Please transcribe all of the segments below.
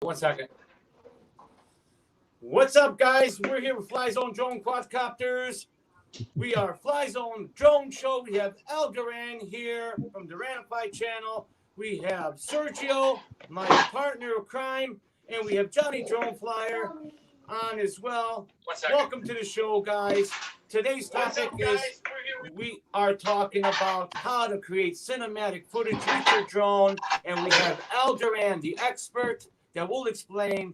1 second. What's up, guys? We're here with Flyzone Drone Quadcopters. We are Flyzone Drone Show. We have Duran here from DURANFY Channel. We have Sergio, my partner of crime, and we have Johnnie Drone Flyer on as well. Welcome to the show, guys. Today's topic is we are talking about how to create cinematic footage with your drone, and we have Duran, the expert, that will explain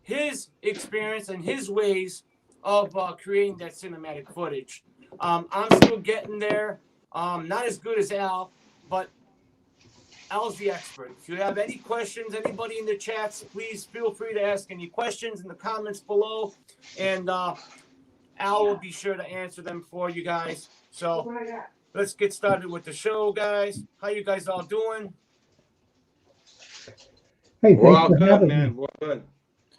his experience and his ways of creating that cinematic footage. I'm still getting there. Not as good as Al, but Al's the expert. If you have any questions, anybody in the chats, please feel free to ask any questions in the comments below, and Al will be sure to answer them for you guys. So let's get started with the show, guys. How you guys all doing? Hey, thanks for having me. We're good.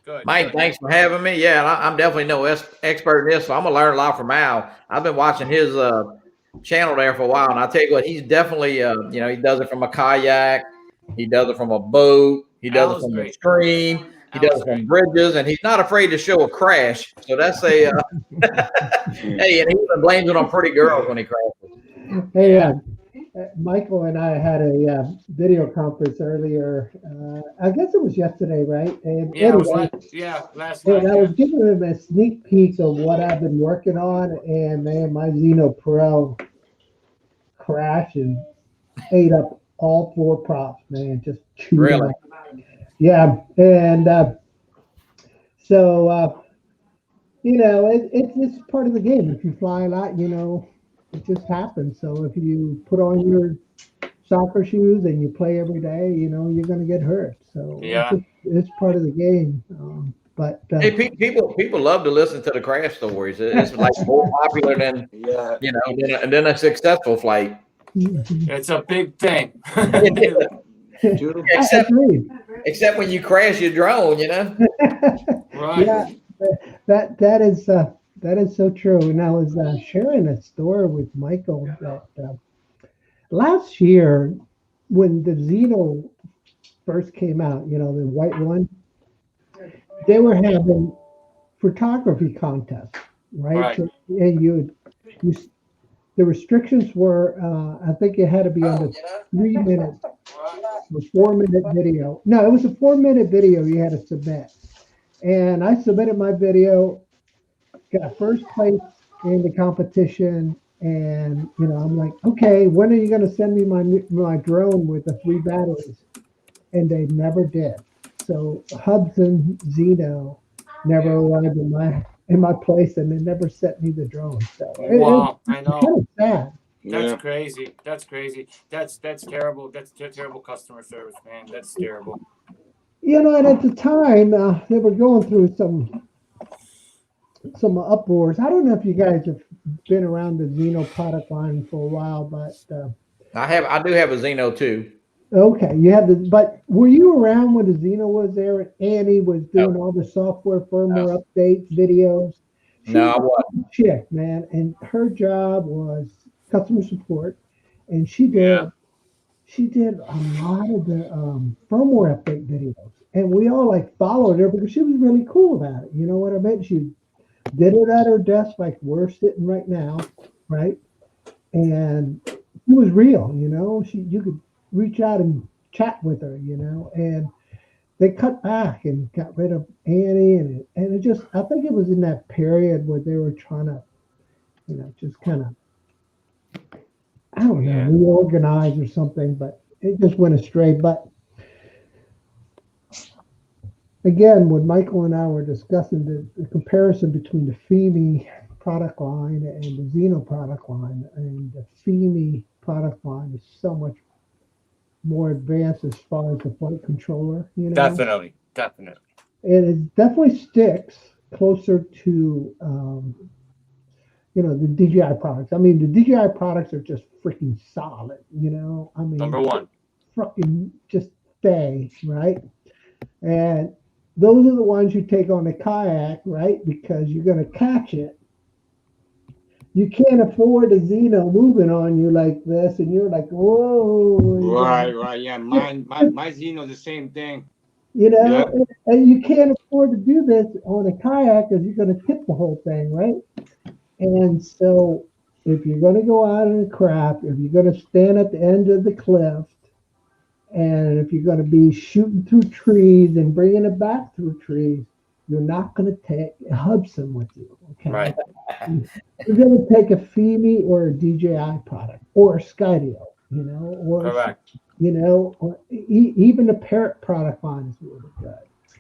Good. Mike, thanks for having me. Yeah, I'm definitely no expert in this, so I'm gonna learn a lot from Al. I've been watching his channel there for a while, and I'll tell you what, he's definitely he does it from a kayak, he does it from a boat, he does it from a stream, he does it from bridges, and he's not afraid to show a crash. So that's a hey, and he even blames it on pretty girls when he crashes. Hey, Michael and I had a video conference earlier. I guess it was yesterday, right? And Yeah, anyway, last night. and I was giving him a sneak peek of what I've been working on, and man, my Xeno Pro crashed and ate up all 4 props, man. Just chewed Really? them up. Yeah, and so it's part of the game. If you fly a lot, it just happens. So if you put on your soccer shoes and you play every day, you're going to get hurt. So Yeah, it's part of the game. Hey, people love to listen to the crash stories. It's like more popular than than a successful flight. it's a big thing. Except when you crash your drone, Right. Yeah, that is so true. And I was sharing a story with Michael that last year when the Xeno first came out, the white one, they were having photography contests, right? Right. So, and the restrictions were, I think it had to be under 3 minutes, a 4-minute video. No, it was a 4-minute video you had to submit. And I submitted my video, got first place in the competition. And, I'm like, okay, when are you going to send me my drone with the 3 batteries? And they never did. So Hudson Xeno never arrived in my place, and they never sent me the drone. So Wow, I know. Kind of sad. That's crazy. That's crazy. That's terrible. That's terrible customer service, man. That's terrible. And at the time, they were going through some uproars. I don't know if you guys have been around the Xeno product line for a while, but I do have a Xeno too. Okay, you have but were you around when the Xeno was there and Annie was doing all the software firmware updates, videos? No, I wasn't. Chick, man, and her job was customer support, and she did a lot of the firmware update videos, and we all followed her because she was really cool about it. You know what I mean? She did it at her desk like we're sitting right now, right? And it was real, you could reach out and chat with her, and they cut back and got rid of Annie, and it just, I think it was in that period where they were trying to, just kind of, I don't know, reorganize or something, but it just went astray. But again, when Michael and I were discussing the comparison between the FEMI product line and the Xeno product line, and the FEMI product line is so much more advanced as far as the flight controller, Definitely. And it definitely sticks closer to, the DJI products. I mean, the DJI products are just freaking solid, I mean, Number one. Freaking just stay, right? And those are the ones you take on a kayak, right? Because you're going to catch it. You can't afford a Xeno moving on you like this, and you're like, whoa. Right. Yeah, my Xeno the same thing. You know, Yeah. and you can't afford to do this on a kayak because you're going to tip the whole thing, right? And so, if you're going to go out in a craft, if you're going to stand at the end of the cliff, and if you're going to be shooting through trees and bringing it back through trees, you're not going to take a Hudson with you, okay? Right. You're going to take a Phoebe or a DJI product or a Skydio, you know, or Correct. you know, or even the Parrot product line is really good.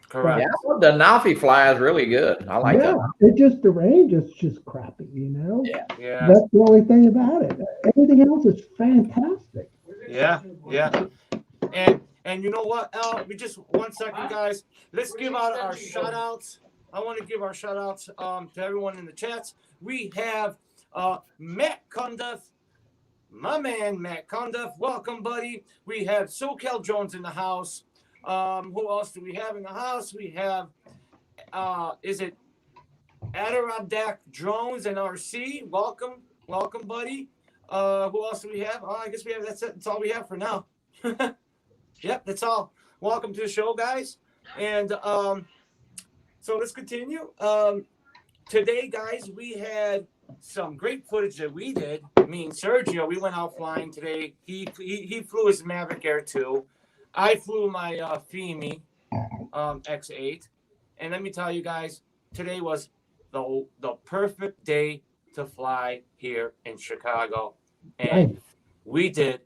Correct. Yeah, I love the Nafi fly is really good. I like Yeah, that. it just the range is just crappy, you know. Yeah. Yeah. That's the only thing about it. Everything else is fantastic. Yeah. Yeah. And you know what, Al? We just 1 second, guys. Let's give out our shout outs. I want to give our shout outs to everyone in the chats. We have Matt Cundiff, my man Matt Cundiff. Welcome, buddy. We have SoCal Jones in the house. Who else do we have in the house? We have is it Adirondack Drones and RC? Welcome, buddy. Who else do we have? Oh, I guess we have that's it. That's all we have for now. Yep, that's all. Welcome to the show, guys. And so let's continue. Today, guys, we had some great footage that we did. Me and Sergio, we went out flying today. He flew his Mavic Air 2. I flew my Femi X8. And let me tell you guys, today was the perfect day to fly here in Chicago. And we did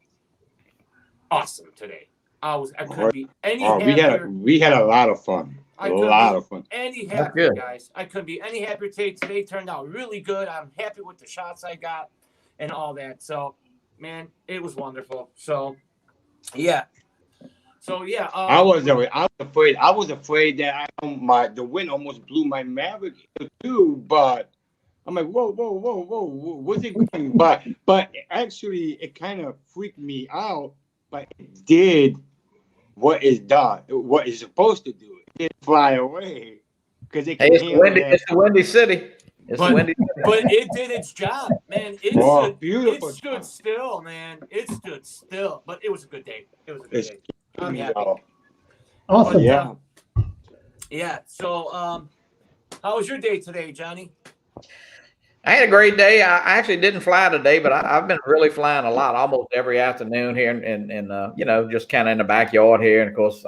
awesome today. I couldn't be any happier. We had a lot of fun. A lot of fun. Any happier, guys. I couldn't be any happier today. Today turned out really good. I'm happy with the shots I got and all that. So, man, it was wonderful. So, yeah. I was afraid that the wind almost blew my Maverick too, but I'm like, whoa, what's it going? But actually, it kind of freaked me out. But it did what it's supposed to do. It didn't fly away because it can handle that. It's the Windy City. But it did its job, man. It stood still, man. It stood still. But it was a good day. It was a good day. I'm happy. Awesome. But, yeah. So, how was your day today, Johnny? I had a great day. I actually didn't fly today, but I've been really flying a lot, almost every afternoon here, and you know, just kind of in the backyard here. And of course,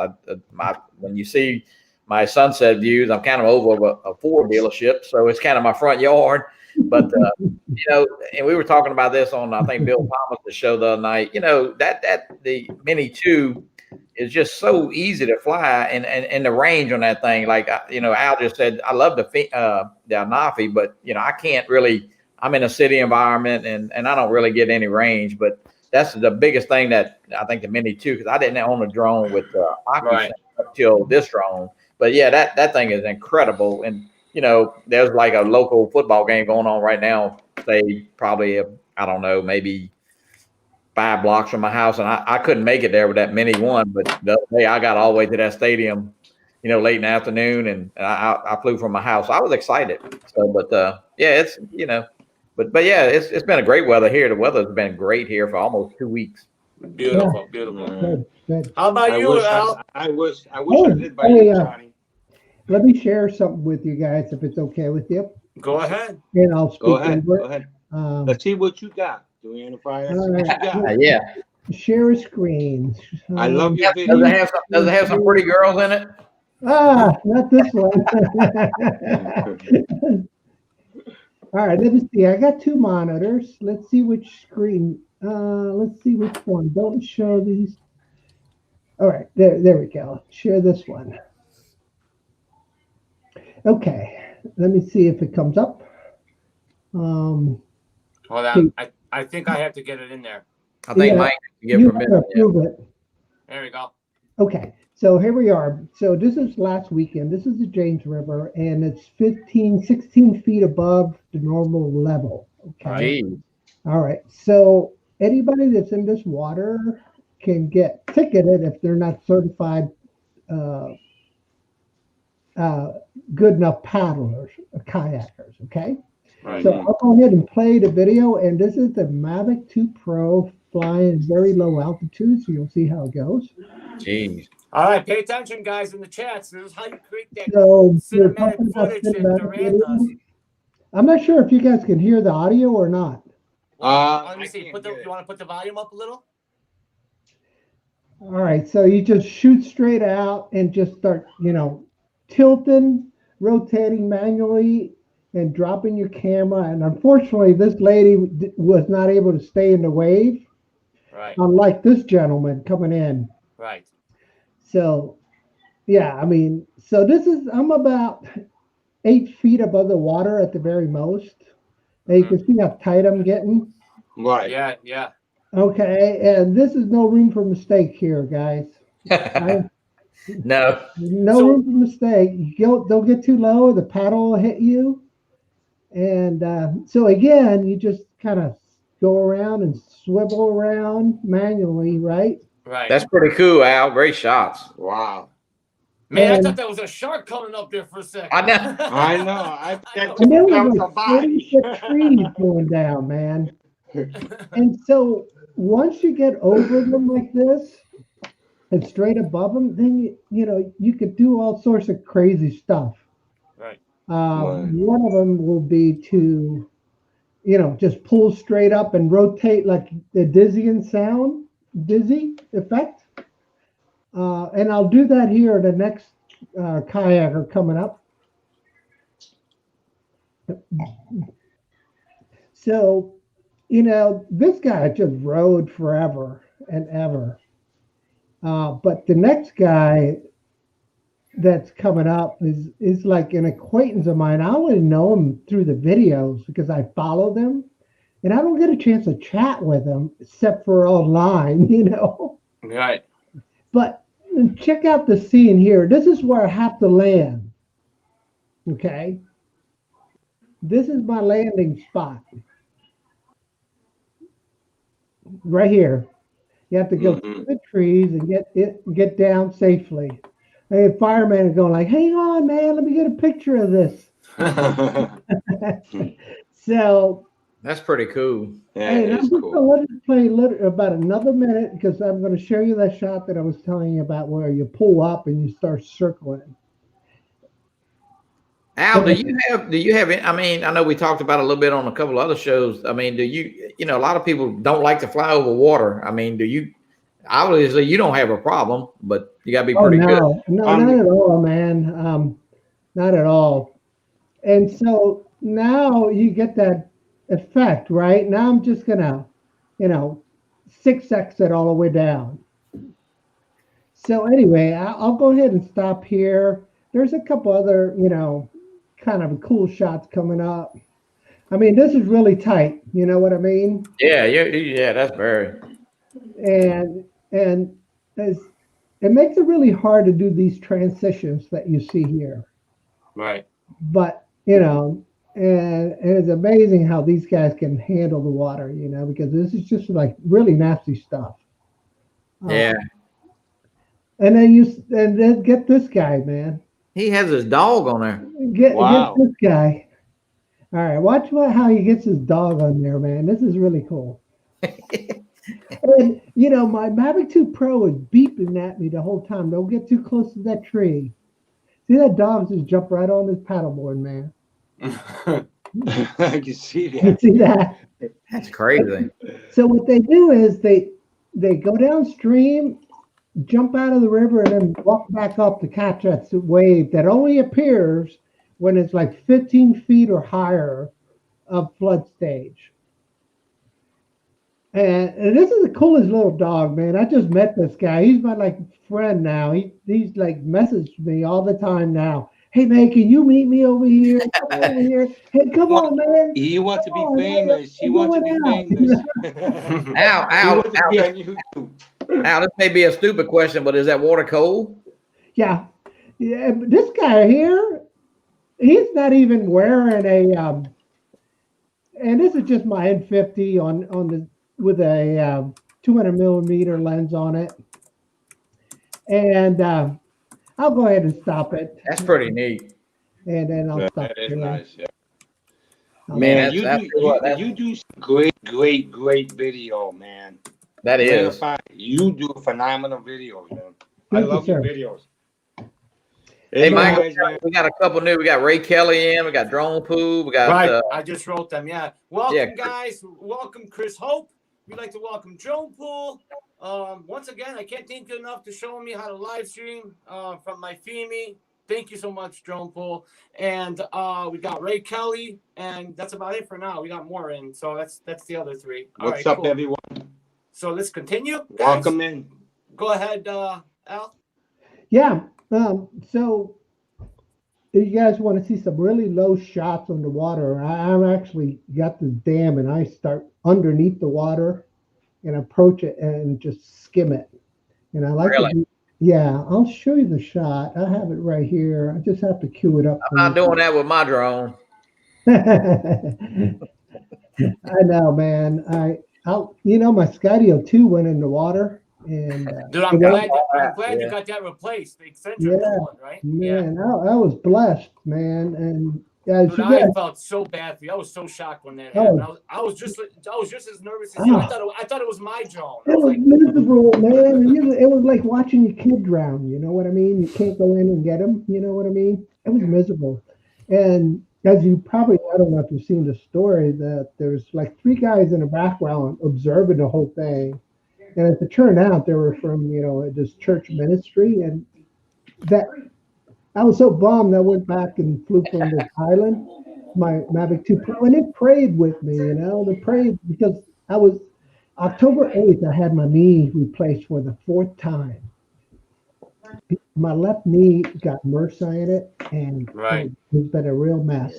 when you see my sunset views, I'm kind of over a Ford dealership, so it's kind of my front yard. But you know, and we were talking about this on I think Bill Thomas' show the other night. You know that the Mini 2 is just so easy to fly, and the range on that thing, like you know, Al just said, I love the Nafi, but you know, I can't really. I'm in a city environment, and I don't really get any range. But that's the biggest thing that I think the Mini 2, because I didn't own a drone with Oculus up till this drone. But yeah, that thing is incredible, and you know, there's like a local football game going on right now. Say probably I don't know, maybe 5 blocks from my house, and I couldn't make it there with that Mini 1. But the other day I got all the way to that stadium, you know, late in the afternoon, and I flew from my house. I was excited. So, but yeah, it's you know, but yeah, it's been a great weather here. The weather's been great here for almost 2 weeks. Beautiful. Good. How about you, Al? I wish I lived by you, Johnny. Let me share something with you guys, if it's okay with you. Go ahead. And I'll speak over it. Go ahead. Let's see what you got. Yeah. Share a screen. I love your video. Does it have some pretty girls in it? Not this one. All right, let me see. I got 2 monitors. Let's see which screen. Let's see which one. Don't show these. All right, there we go. Share this one. Okay, let me see if it comes up. Hold on. I think I have to get it in there. I think Mike can give permission. There we go. Okay, so here we are. So this is last weekend. This is the James River, and it's 16 feet above the normal level. Okay. Jeez. All right. So anybody that's in this water can get ticketed if they're not certified good enough paddlers or kayakers. Okay. Right. So I'll go ahead and play the video, and this is the Mavic 2 Pro flying very low altitude, so you'll see how it goes. Jeez. All right, pay attention, guys, in the chats. This is how you create that So we're cinematic talking about footage that cinematic Duran does. video. I'm not sure if you guys can hear the audio or not. Let me see. You want to put the volume up a little? All right, so you just shoot straight out and just start, tilting, rotating manually, and dropping your camera. And unfortunately, this lady was not able to stay in the wave, right? Unlike this gentleman coming in, right? So, yeah, so I'm about 8 feet above the water at the very most. And you can see how tight I'm getting. Right. Yeah, yeah. Okay, and this is no room for mistake here, guys. No room for mistake. Don't get too low, the paddle will hit you. And so again, you just kind of go around and swivel around manually, right? Right. That's pretty cool, Al. Great shots. Wow. Man, I thought that was a shark coming up there for a second. I know. I know. And there was like 36 trees going down, man. And so once you get over them like this and straight above them, then you could do all sorts of crazy stuff. Right. One of them will be to, just pull straight up and rotate like the dizzy effect. And I'll do that here in the next kayaker coming up. So, this guy just rode forever and ever. But the next guy that's coming up is like an acquaintance of mine. I only know him through the videos because I follow them, and I don't get a chance to chat with him except for online, Right. But check out the scene here. This is where I have to land. Okay. This is my landing spot. Right here. You have to go through the trees and get down safely. And the fireman is going like, hang on, man, let me get a picture of this. So that's pretty cool. Yeah, hey, I'm just going to let it play about another minute because I'm going to show you that shot that I was telling you about where you pull up and you start circling. Al, do you have I know we talked about it a little bit on a couple of other shows. Do you a lot of people don't like to fly over water. Do you, obviously you don't have a problem, but you gotta be pretty good. No, not at all, man. Not at all. And so now you get that effect, right? Now I'm just gonna, 6X it all the way down. So anyway, I'll go ahead and stop here. There's a couple other, kind of cool shots coming up. This is really tight. You know what I mean? Yeah, that's very. And it makes it really hard to do these transitions that you see here. Right. But, and it's amazing how these guys can handle the water, because this is just like really nasty stuff. Yeah. And then get this guy, man. He has his dog on there. Get this guy. All right, watch how he gets his dog on there, man. This is really cool. And my Mavic 2 Pro is beeping at me the whole time. Don't get too close to that tree. See that dog just jump right on this paddleboard, man. I can see that. You see that? That's crazy. So what they do is they go downstream, jump out of the river, and then walk back up to catch that wave that only appears when it's like 15 feet or higher of flood stage. And this is the coolest little dog, man. I just met this guy. He's my friend now. He's messaged me all the time now. Hey man, can you meet me over here? Come over here. Hey, come on, man. He wants to be famous. He wants to be famous. Al, this may be a stupid question, but is that water cold? Yeah. But this guy here, he's not even wearing a and this is just my N50 with a 200 millimeter lens on it. And I'll go ahead and stop it. That's pretty neat. And then I'll stop. That is nice, yeah. Man, you do great video, man. That is. You do phenomenal videos, man. Thank you, love your sir. videos. Hey, Michael, Anyways, man, we got a couple new. We got Ray Kelly in. We got Drone Poo. We got Right. I just wrote them. Yeah. Welcome, Yeah. guys. Welcome, Chris Hope. We'd like to welcome Drone Pool. Once again, I can't thank you enough to show me how to live stream from my FEMI. Thank you so much, Drone Pool. And we got Ray Kelly, and that's about it for now. We got more in, so that's the other three. All what's right, up, cool. everyone? So let's continue. Guys, Welcome in. go ahead, Al. Yeah. So if you guys want to see some really low shots underwater, I'm actually got this dam and I start underneath the water and approach it and just skim it. And I like Really? to do, yeah, I'll show you the shot. I have it right here. I just have to cue it up. I'm not doing that with my drone. I know, man. I'll, my Skydio 2 went in the water. And Dude, I'm glad Yeah. you got that replaced. They sent you a Yeah, new one, right? man, I was blessed, man. And as Dude, you I guys, felt so bad for you. I was so shocked when that happened. I was just as nervous as you. I thought it was my drone. I it was was like, miserable, man. And it was like watching your kid drown. You know what I mean? You can't go in and get him. You know what I mean? It was miserable. And as you probably, I don't know if you've seen the story, that there's like 3 guys in the background observing the whole thing. And as it turned out, they were from, this church ministry. And that I was so bummed. I went back and flew from this island, my Mavic 2 Pro, and it prayed with me, They prayed because October 8th, I had my knee replaced for the 4th time. My left knee got MRSA in it, and right. it's been a real mess.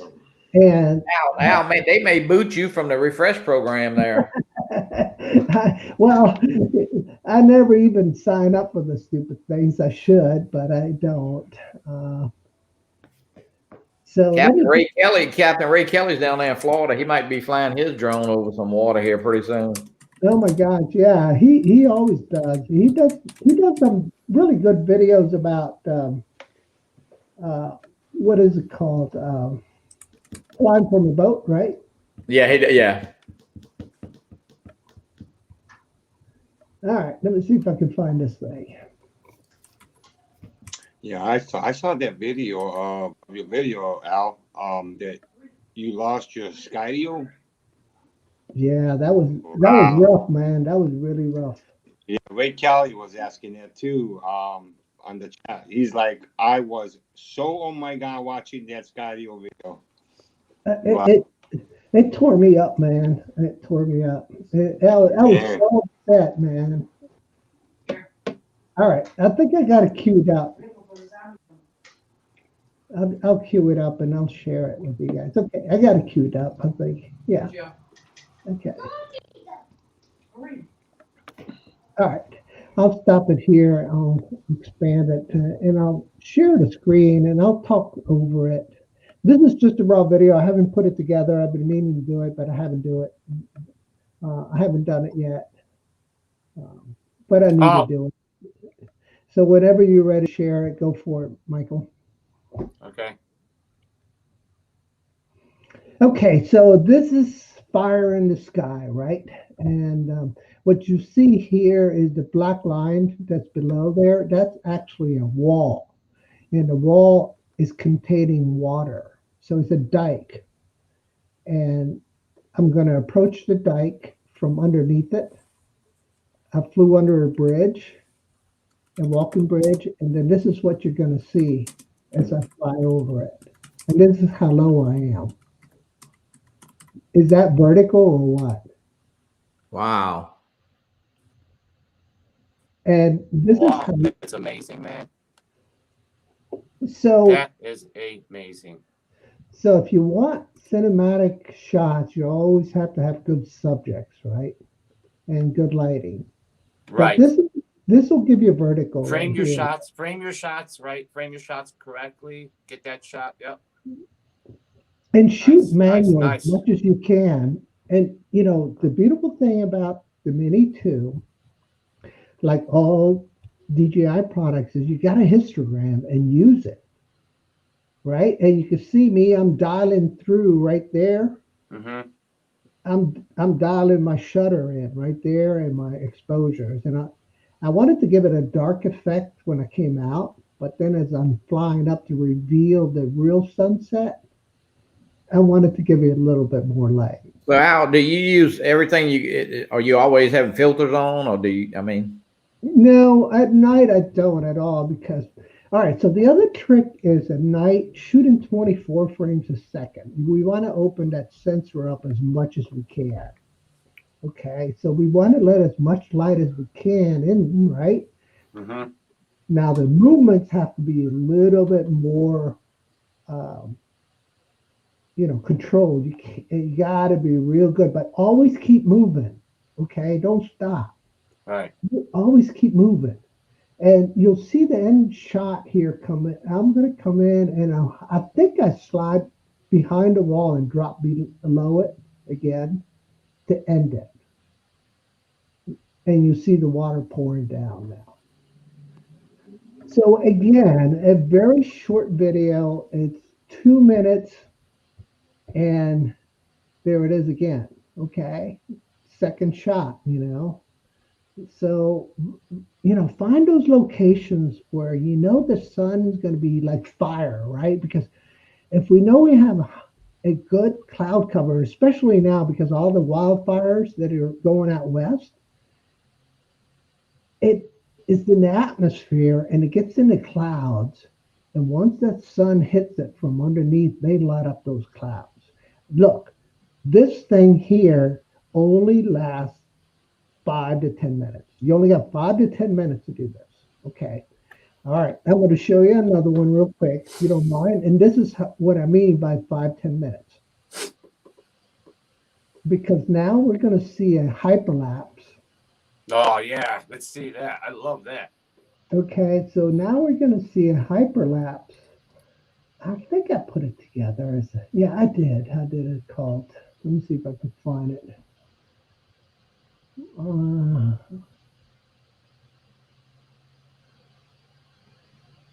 And Now, man, they may boot you from the refresh program there. well, I never even sign up for the stupid things. I should, but I don't. So Captain Ray Kelly's down there in Florida. He might be flying his drone over some water here pretty soon. oh my gosh, yeah, he always does. He does some really good videos about what is it called? Flying from a boat, right? Yeah, yeah. All right, let me see if I can find this thing. Yeah, I saw that video your video, Al, that you lost your Skydio. Yeah, that was rough, man. That was really rough. Yeah, Ray Kelly was asking that too on the chat. He's like, I was so, oh my God, watching that Skydio video. It tore me up, man. It tore me up. I was so upset, man. All right, I think I got it queued up. I'll queue it up and I'll share it with you guys. Okay, I got it queued up, I think. Yeah. Okay. All right. I'll stop it here. I'll expand it and I'll share the screen and I'll talk over it. This is just a raw video. I haven't put it together. I've been meaning to do it, but I haven't done it yet. But I need to do it. So whenever you're ready to share it, go for it, Michael. Okay. Okay, so this is fire in the sky, right? And what you see here is the black line that's below there. That's actually a wall. And the wall is containing water. So it's a dike. And I'm going to approach the dike from underneath it. I flew under a bridge, a walking bridge, and then this is what you're going to see as I fly over it. And this is how low I am. Is that vertical or what? Wow. And this is how, It's amazing, man. so That is amazing. so if you want cinematic shots, you always have to have good subjects, right? And good lighting. Right. But this will give you vertical. Frame right your here. shots. Frame your shots, right? Frame your shots correctly. Get that shot. Yep. And shoot manual nice. as much as you can. And the beautiful thing about the Mini 2, like all DJI products, is you got a histogram and use it, right? And you can see me, I'm dialing through right there. Mm-hmm. I'm dialing my shutter in right there and my exposures, and I wanted to give it a dark effect when I came out, but then as I'm flying up to reveal the real sunset, I wanted to give it a little bit more light. So Al, do you use everything are you always having filters on, or do you, I mean? No, at night I don't at all because, all right, so the other trick is at night shooting 24 frames a second. We want to open that sensor up as much as we can. Okay, so we want to let as much light as we can in, right? Mm-hmm. Now the movements have to be a little bit more, controlled. You got to be real good, but always keep moving. Okay, don't stop. Right. Always keep moving, and you'll see the end shot here coming. I'm going to come in, and I think I slide behind the wall and drop below it again to end it. And you see the water pouring down now. So again, a very short video. It's 2 minutes, and there it is again. Okay, second shot. So find those locations where the sun's going to be like fire, right? Because if we know we have a good cloud cover, especially now because all the wildfires that are going out west, it is in the atmosphere and it gets in the clouds. And once that sun hits it from underneath, they light up those clouds. Look, this thing here only lasts 5 to 10 minutes. You only got 5 to 10 minutes to do this. Okay. All right. I'm going to show you another one real quick, if you don't mind. And this is what I mean by 5-10 minutes. Because now we're going to see a hyperlapse. Oh, yeah. Let's see that. I love that. Okay. So now we're going to see a hyperlapse. I think I put it together as yeah, I did. How did it called? Let me see if I can find it.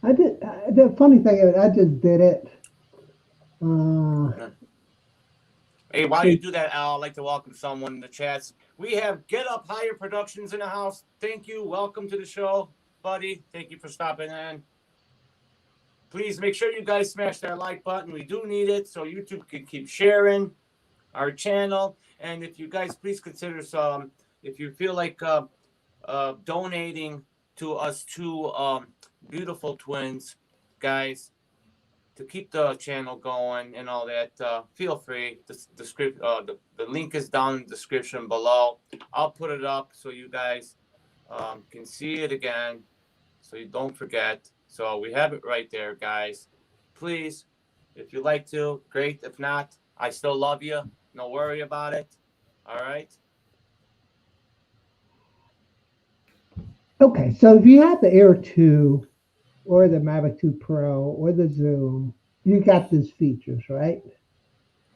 I did. The funny thing is, I just did it. Hey, while you do that, Al, I'd like to welcome someone in the chats. We have Get Up Higher Productions in the house. Thank you. Welcome to the show, buddy. Thank you for stopping in. Please make sure you guys smash that like button. We do need it so YouTube can keep sharing our channel. And if you guys please consider some, if you feel like donating to us two beautiful twins, guys, to keep the channel going and all that, feel free. The link is down in the description below. I'll put it up so you guys can see it again, so you don't forget. So we have it right there, guys. Please, if you like to, great. If not, I still love you. No worry about it. All right. Okay, so if you have the Air 2 or the Mavic 2 Pro or the Zoom, you got these features, right?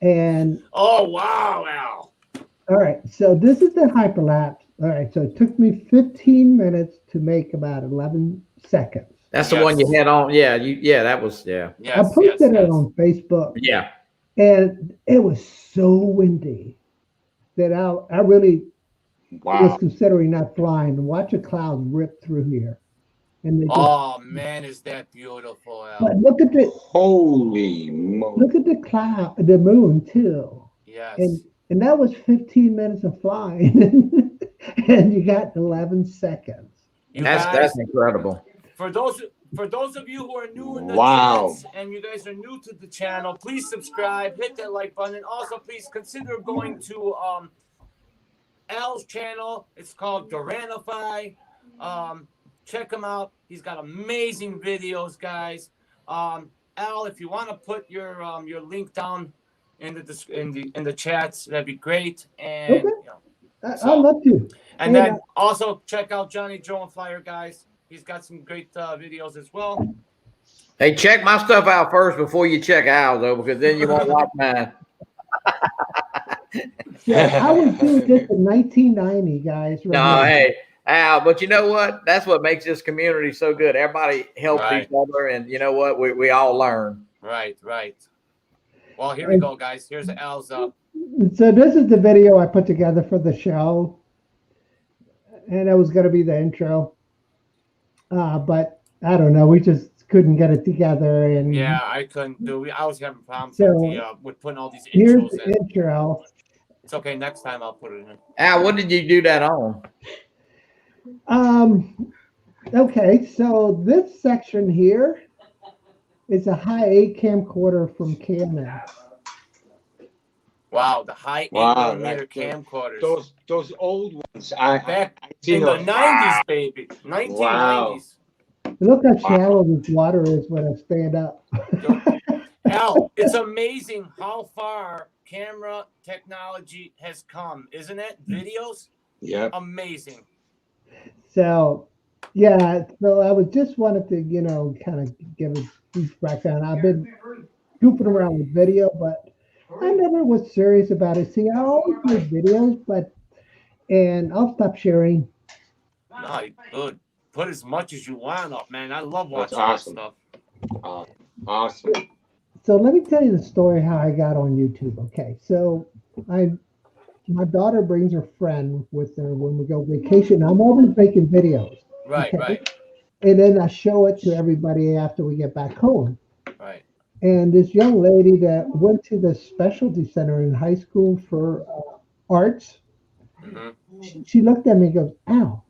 And oh, wow, Al. All right, so this is the hyperlapse. All right, so it took me 15 minutes to make about 11 seconds. That's the one you had on. Yeah, that was, yeah. Yes, I posted it on Facebook. Yeah. And it was so windy that I really was considering not flying to watch a cloud rip through here. And oh man, is that beautiful, Al. But look at the holy moly. Look at the cloud, the moon too. Yes. And that was 15 minutes of flying. And you got 11 seconds. That's incredible. For those of you who are new in the chats and you guys are new to the channel, please subscribe, hit that like button, and also please consider going to Al's channel. It's called DURANFY. Check him out. He's got amazing videos, guys. Al, if you want to put your link down in the chats, that'd be great. And okay. I'd love to. And then also check out Johnnie Drone Flyer, guys. He's got some great videos as well. Hey, check my stuff out first before you check Al, though, because then you won't watch mine. Yeah, I was doing this in 1990, guys. Hey, Al, but you know what? That's what makes this community so good. Everybody helps each other, and you know what? We all learn. Right. Well, here we go, guys. Here's Al's up. So this is the video I put together for the show, and it was going to be the intro. but I don't know. We just couldn't get it together. And Yeah, I couldn't do it. I was having problems so with putting all these here's intros the in. intro. It's okay. Next time I'll put it in. Al, what did you do that on? Okay, so this section here is a high 8 camcorder from Canon. Wow, the high 8mm camcorders. Those old ones. Back seen in the those. 90s, baby. 1990s. Look how shallow this water is when I stand up. Al, it's amazing how far camera technology has come, isn't it? Videos? Yeah. Amazing. So, yeah, so I was just wanted to, you know, kind of give a brief background. I've been goofing around with video, but I never was serious about it. See, I always made videos, and I'll stop sharing. No, good. Put as much as you want up, man. I love That's watching awesome. that stuff. Awesome. So let me tell you the story how I got on YouTube. Okay, so my daughter brings her friend with her when we go vacation. I'm always making videos. Right, okay? right, And then I show it to everybody after we get back home. right. And this young lady that went to the specialty center in high school for arts, she looked at me and goes, "Al,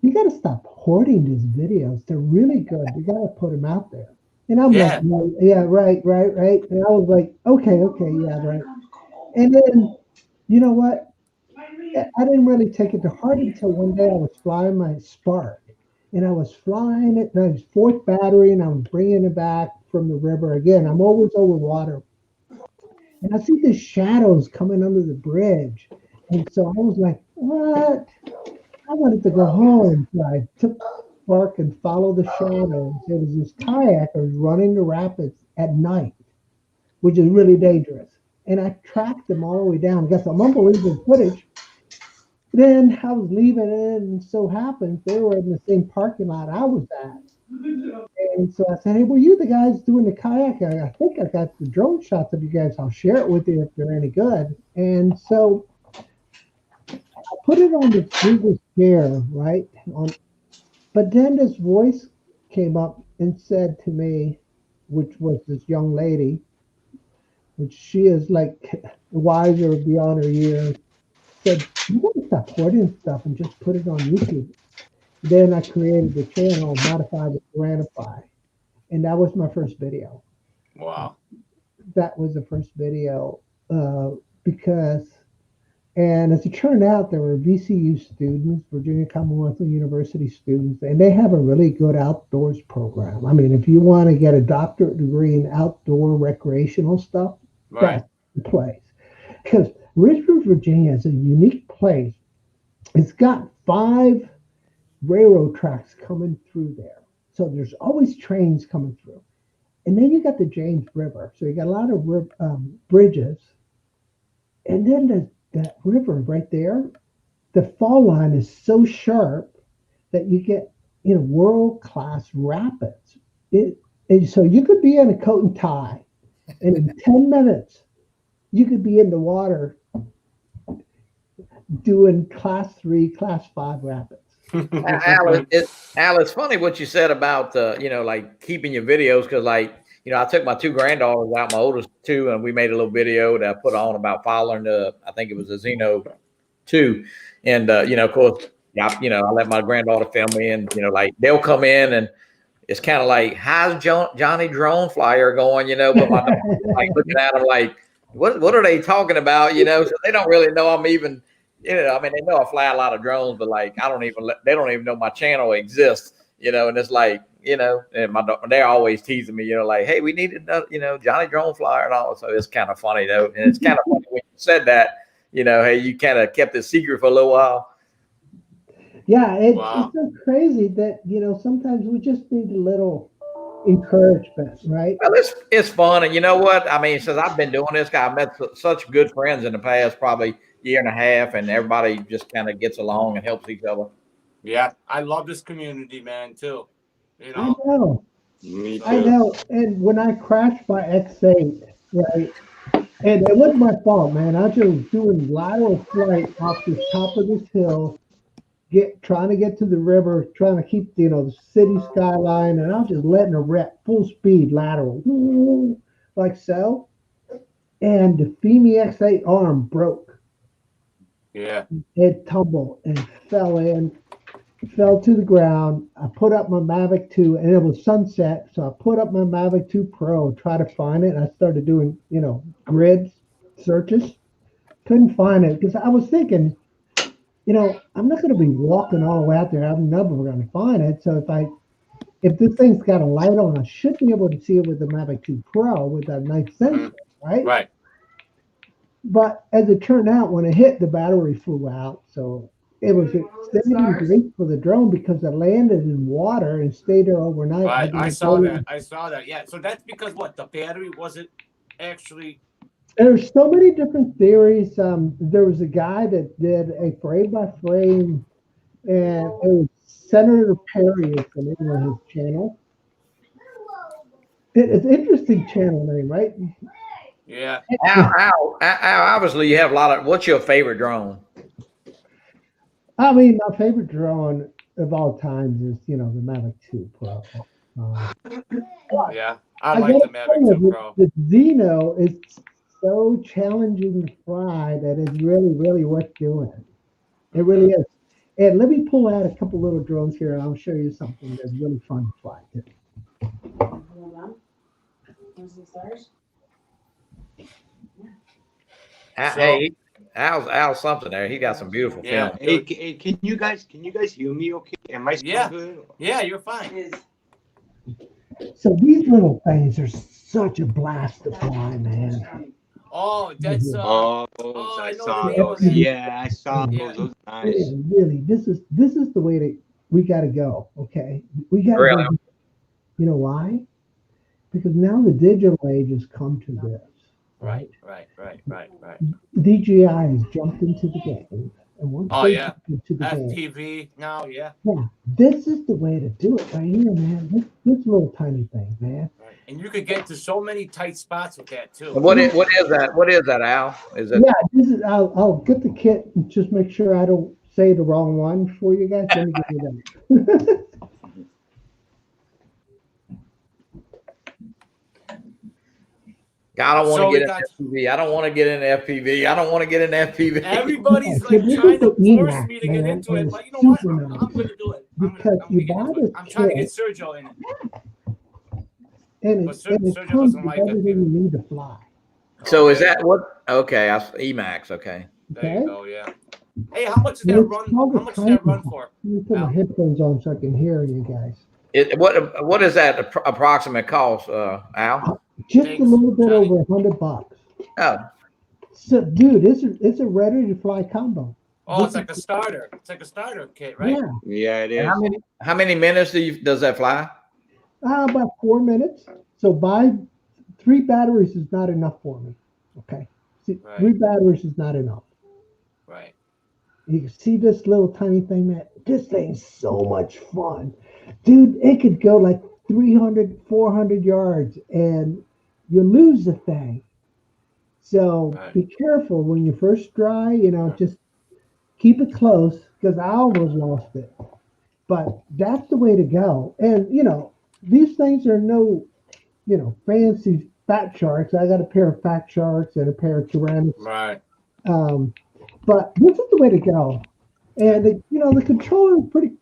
you got to stop hoarding these videos. They're really good. You got to put them out there." And I'm like, "No, yeah, right. And I was like, okay, yeah, right. And then, you know what? I didn't really take it to heart until one day I was flying my Spark. And I was flying it, and I was fourth battery, and I was bringing it back from the river again. I'm always over water. And I see these shadows coming under the bridge. And so I was like, what? I wanted to go home. So I took Spark and followed the shadows. There was this kayakers running the rapids at night, which is really dangerous. And I tracked them all the way down. Got some unbelievable footage. Then I was leaving in, and so happened they were in the same parking lot I was at. And so I said, "Hey, were you the guys doing the kayak? I think I got the drone shots of you guys. I'll share it with you if they're any good." And so I put it on the Google share, right? But then this voice came up and said to me, which was this young lady, which she is like wiser beyond her years, said, "You gotta stop hoarding stuff and just put it on YouTube." Then I created the channel, modified with DURANFY, and that was my first video. Wow. That was the first video because, and as it turned out, there were VCU students, Virginia Commonwealth University students, and they have a really good outdoors program. I mean, if you want to get a doctorate degree in outdoor recreational stuff, Right. that's the place. Because Richmond, Virginia is a unique place. It's got 5 railroad tracks coming through there. So there's always trains coming through. And then you got the James River. So you got a lot of bridges. And then that river right there, the fall line is so sharp that you get, world-class rapids. And so you could be in a coat and tie, and in 10 minutes, you could be in the water doing class 3, class 5 rapids. Al, it's funny what you said about like keeping your videos, because like I took my 2 granddaughters out, my oldest 2, and we made a little video that I put on about following I think it was a Xeno 2, and of course, I let my granddaughter film me, and like they'll come in and it's kind of like, how's Johnnie drone flyer going, but my daughter's like looking at them like, what are they talking about, so they don't really know I'm even. I mean, they know I fly a lot of drones, but like, they don't even know my channel exists, and it's like, and they're always teasing me, like, hey, we needed, Johnnie drone flyer and all. So it's kind of funny though. And it's kind of funny when you said that, hey, you kind of kept it secret for a little while. Yeah. It's so crazy that, sometimes we just need a little encouragement, right? Well, it's fun. And you know what? I mean, since I've been doing this, I met such good friends in the past, probably year and a half, and everybody just kind of gets along and helps each other. Yeah, I love this community, man, too. I know. Me too. I know. And when I crashed my X8, right, and it wasn't my fault, man. I was just doing lateral flight off the top of this hill, trying to get to the river, trying to keep, the city skyline, and I was just letting her rip full speed lateral, like so. And the FEMI X8 arm broke. Yeah. It tumbled and fell to the ground. I put up my Mavic 2, and it was sunset, so I put up my Mavic 2 Pro, try to find it, and I started doing, grid searches. Couldn't find it because I was thinking, I'm not going to be walking all the way out there. I'm never going to find it. So if this thing's got a light on, I should be able to see it with the Mavic 2 Pro with that nice sensor, right? Right. But as it turned out, when it hit, the battery flew out. So it was extending great for the drone because it landed in water and stayed there overnight. Right. I saw that. Yeah. So that's because what? The battery wasn't actually. There's so many different theories. There was a guy that did a frame-by-frame, and it was Senator Perry is the name of his channel. It's an interesting channel name, right? Yeah. Al, obviously you have a lot of. What's your favorite drone? I mean, my favorite drone of all times is, the Mavic 2 Pro. Yeah, I like the Mavic 2 Pro. The Xeno is so challenging to fly that it's really, really worth doing. It really is. And let me pull out a couple little drones here, and I'll show you something that's really fun to fly. Hold on. Want some stars? Hey, Al's something there. He got some beautiful film. Hey, can you guys hear me? Okay, am I still good? Yeah, you're fine. So these little things are such a blast to fly, man. Oh, that's I saw the those. videos. Yeah, I saw Yeah. those. Those are nice. Really, this is the way that we got to go. Okay, we got to Really? go. You know why? Because now the digital age has come to this. Right. DJI has jumped into the game, and once they jump into the game, FPV now, yeah. This is the way to do it right here, man. This little tiny thing, man. Right. And you could get to so many tight spots with that too. What is that? What is that, Al? Is it? Yeah, this is. I'll get the kit and just make sure I don't say the wrong one for you guys. Let me give you that. I don't want to get in FPV. I don't want to get in FPV. I don't want to get in FPV. Everybody's like trying to force me to get into it, but you know what? I'm going to do it. Because you buy this I'm trying to get Sergio in it. And it comes with everything you need to fly. So is that what? Okay, Emacs. Okay. There you go. Yeah. Hey, how much is that run? How much is that run for? Let me put my headphones on so I can hear you guys. What is that approximate cost, Al? Just a little bit over $100. Oh. So, dude, it's a ready to fly combo. Oh, it's like a starter. It's like a starter kit, right? Yeah, it is. How many minutes does that fly? About 4 minutes. So buy 3 batteries is not enough for me. Okay. See, Right. 3 batteries is not enough. Right. You can see this little tiny thing, man. This thing's so much fun. Dude, it could go like 300, 400 yards and you lose the thing. So be careful when you first try, just keep it close because I almost lost it. But that's the way to go. And, these things are no, fancy fat sharks. I got a pair of fat sharks and a pair of tyrannics. Right. But this is the way to go. And, the controller is pretty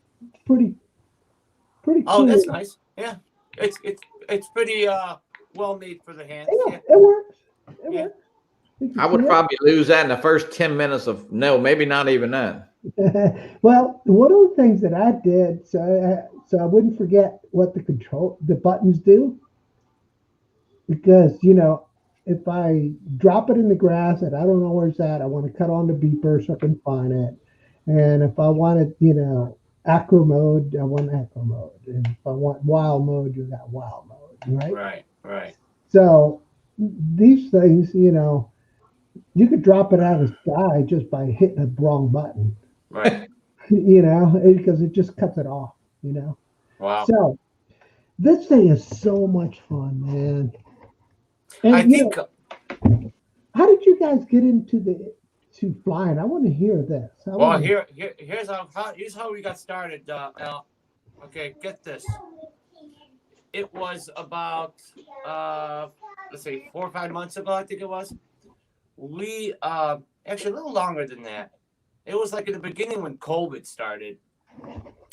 cool. Oh, that's nice. Yeah. It's pretty well made for the hands. Yeah, it works. It works. I would probably lose that in the first 10 minutes of maybe not even that. Well, one of the things that I did, so I wouldn't forget what the buttons do, because if I drop it in the grass and I don't know where it's at, I want to cut on the beeper so I can find it. And if I wanted, acro mode, I want acro mode. And if I want wild mode, you got wild mode, right? Right. So these things, you could drop it out of the sky just by hitting the wrong button. Right. Because it just cuts it off, Wow. So this thing is so much fun, man. And I think how did you guys get into to flying. I want to hear this. Well, here's how we got started, Al. Okay, get this. It was about let's say 4 or 5 months ago, I think it was. We actually a little longer than that. It was like in the beginning when COVID started.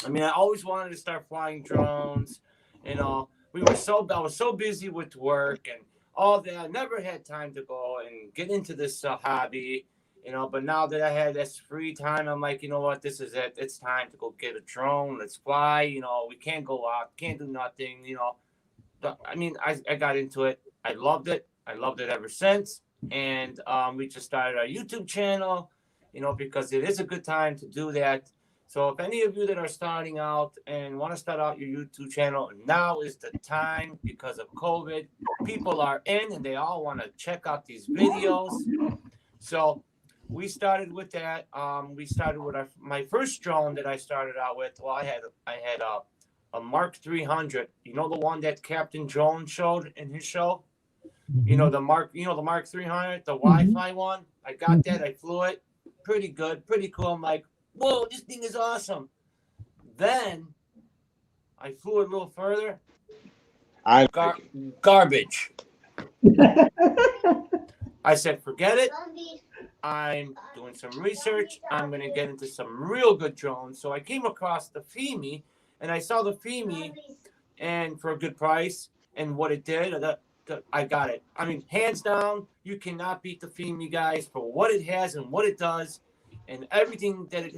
I mean, I always wanted to start flying drones. You know, I was so busy with work and all that. I never had time to go and get into this hobby. You know, but now that I had this free time, I'm like, you know what, this is it. It's time to go get a drone. Let's fly. You know, we can't go out, can't do nothing. You know, but I mean, I got into it. I loved it. I loved it ever since. And we just started our YouTube channel, you know, because it is a good time to do that. So if any of you that are starting out and want to start out your YouTube channel, now is the time because of COVID. People are in and they all want to check out these videos. So we started with that. We started with my first drone that I started out with. Well, I had a Mark 300. You know the one that Captain Drone showed in his show. You know the Mark 300, the Wi-Fi one. I got that. I flew it. Pretty good, pretty cool. I'm like, whoa, this thing is awesome. Then I flew it a little further. Garbage. I said, forget it. I'm doing some research. I'm going to get into some real good drones. So I came across the FEMI, and I saw the FEMI, and for a good price, and what it did, I got it. I mean, hands down, you cannot beat the FEMI, guys, for what it has and what it does, and everything that it,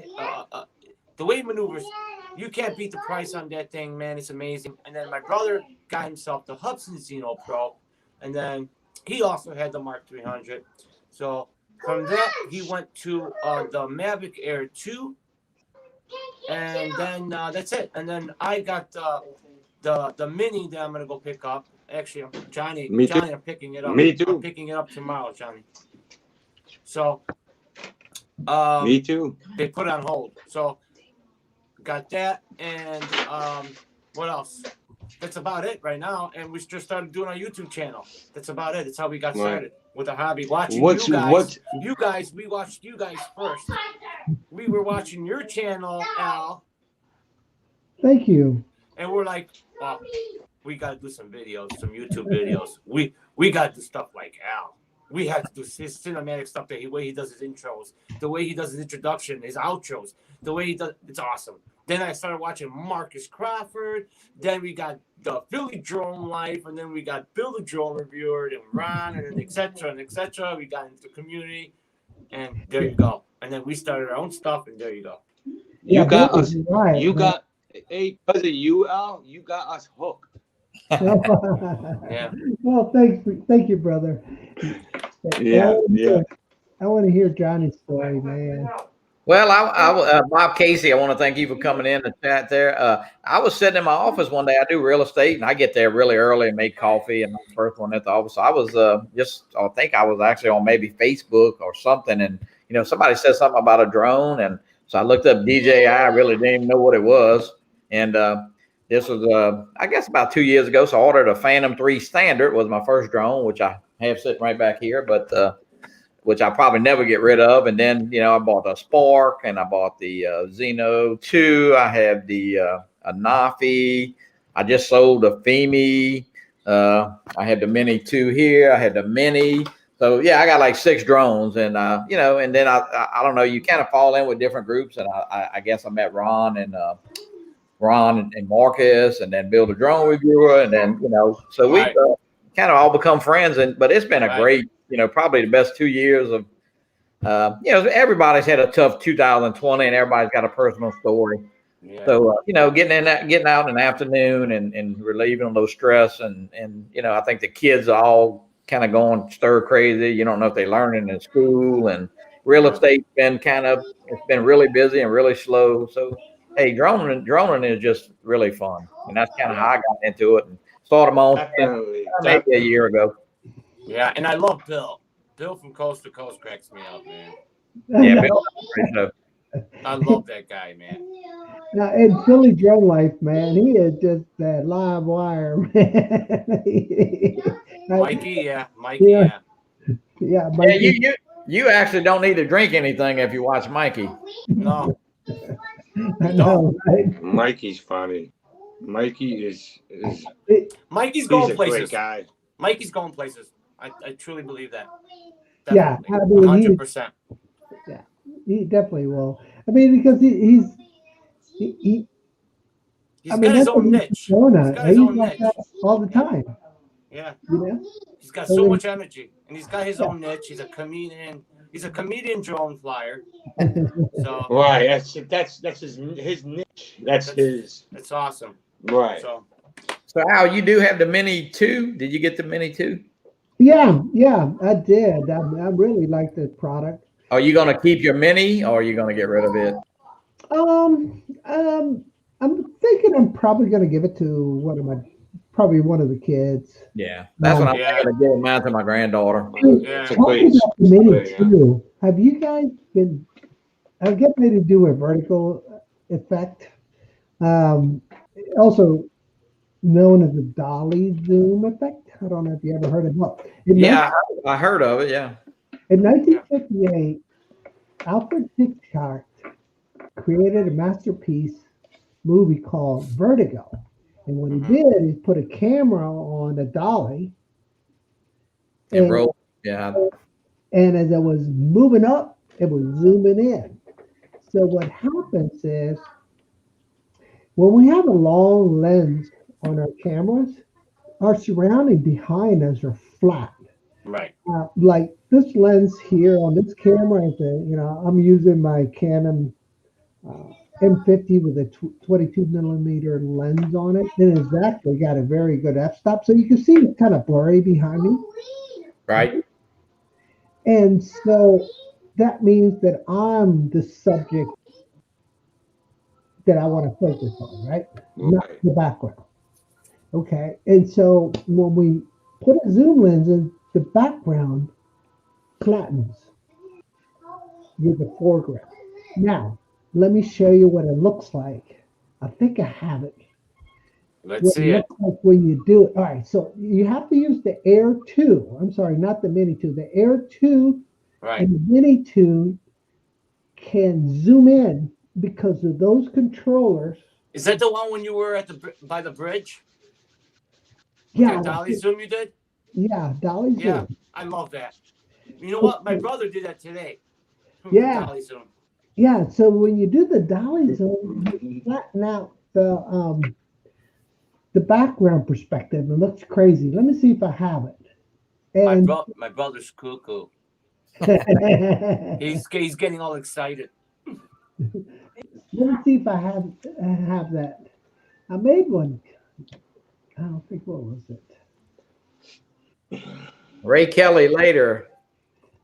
the way it maneuvers. You can't beat the price on that thing, man. It's amazing. And then my brother got himself the Hudson Zeno Pro, and then he also had the Mark 300. So from that, he went to the Mavic Air 2, and then that's it. And then I got the Mini that I'm gonna go pick up. Actually, Johnny, I'm picking it up. Me too. I'm picking it up tomorrow, Johnny. So, Me too. they put it on hold. So, got that, and what else? That's about it right now. And we just started doing our YouTube channel. That's about it. That's how we got started with a hobby. Watching you guys. We watched you guys first. We were watching your channel, Al. Thank you. And we're like, well, we got to do some videos, some YouTube videos. We got to do stuff like Al. We had to do his cinematic stuff, the way he does his intros, the way he does his introduction, his outros, the way he does. It's awesome. Then I started watching Marcus Crawford. Then we got the Philly Drone Life, and then we got Bill the Drone Reviewer, and Ron, and et cetera, and et cetera. We got into the community, and there you go. And then we started our own stuff, and there you go. You Yeah, got that us. was right, You man. got, hey, because of you, Al, you got us hooked. Yeah. Well, thank you, brother. Yeah, yeah. I want to hear Johnny's story, man. Well, Bob Casey, I want to thank you for coming in the chat there. I was sitting in my office one day. I do real estate, and I get there really early and make coffee. And I'm the first one at the office. So I was I think I was actually on maybe Facebook or something, and somebody said something about a drone, and so I looked up DJI. I really didn't even know what it was, and this was I guess about 2 years ago. So I ordered a Phantom 3 Standard. Was my first drone, which I have sitting right back here, but which I probably never get rid of. And then, I bought a Spark, and I bought the Zeno 2. I have the a Nafi. I just sold a FEMI. I had the Mini 2 here. I had the Mini. So yeah, I got like 6 drones, and and then I don't know. You kind of fall in with different groups, and I guess I met Ron and Marcus, and then Bill the Drone Reviewer, and then so we kind of all become friends. But it's been a great. Probably the best 2 years of, everybody's had a tough 2020, and everybody's got a personal story. Yeah. So, getting out in the afternoon and relieving those stress. And I think the kids are all kind of going stir crazy. You don't know if they're learning in school, and real estate's been it's been really busy and really slow. So, hey, droning is just really fun. And that's kind of how I got into it and started my own maybe a year ago. Yeah, and I love Bill. Bill from Coast to Coast cracks me up, man. Yeah, Bill. I love that guy, man. Now, in Philly Drone Life, man, he is just that live wire, man. Mikey, yeah. Yeah, Mikey. You actually don't need to drink anything if you watch Mikey. No. I know, right? Mikey's funny. Mikey is Mikey's he's going a great places. guy. Mikey's going places. I truly believe that. Yeah, Definitely. I mean, 100%. he definitely will. I mean, because he He's I mean, got his that's what own he's niche. persona. He's got his He's own like niche. that all the time. Yeah. You know? He's got So so then- much energy. And he's got his own niche. He's a comedian. He's a comedian drone flyer. So Right. That's his niche. That's his it's awesome. right. So So Al, you do have the Mini 2. Did you get the Mini 2? Yeah, I did. I really like the product. Are you going to keep your Mini or are you going to get rid of it? I'm thinking I'm probably going to give it to probably one of the kids. Yeah, that's what I'm Yeah. going to give mine to my granddaughter. Yeah. It's a Talking great about the Mini display, yeah. too, have you guys been? I'm getting ready to do a vertical effect, also known as the dolly zoom effect. I don't know if you ever heard of it. Yeah, I heard of it. Yeah. In 1958, Alfred Hitchcock created a masterpiece movie called Vertigo. And what he did is put a camera on a dolly. And roll. Yeah. And as it was moving up, it was zooming in. So what happens is when we have a long lens on our cameras, our surrounding behind us are flat. right. Like this lens here on this camera, I'm using my Canon M50 with a 22 millimeter lens on it. And it's actually got a very good f-stop. So you can see it's kind of blurry behind me. Right. And so that means that I'm the subject that I want to focus on, right? Not Right. the background. Okay. And so when we put a zoom lens in, the background flattens with the foreground. Now, let me show you what it looks like. I think I have it. Let's What see it. looks like when you do it. All right. So you have to use the Air 2. I'm sorry, not the Mini 2. The Air 2 Right. and the Mini 2 can zoom in because of those controllers. Is that the one when you were by the bridge? Yeah, That dolly zoom you did? yeah, dolly zoom. Yeah. I love that. You know what? My brother did that today. Yeah. Dolly zoom. Yeah, so when you do the dolly zoom, you flatten out the background perspective. It looks crazy. Let me see if I have it. And My brother's cuckoo. let He's getting all excited. me see if I have that. I made one. I don't think, what was it? Ray Kelly later.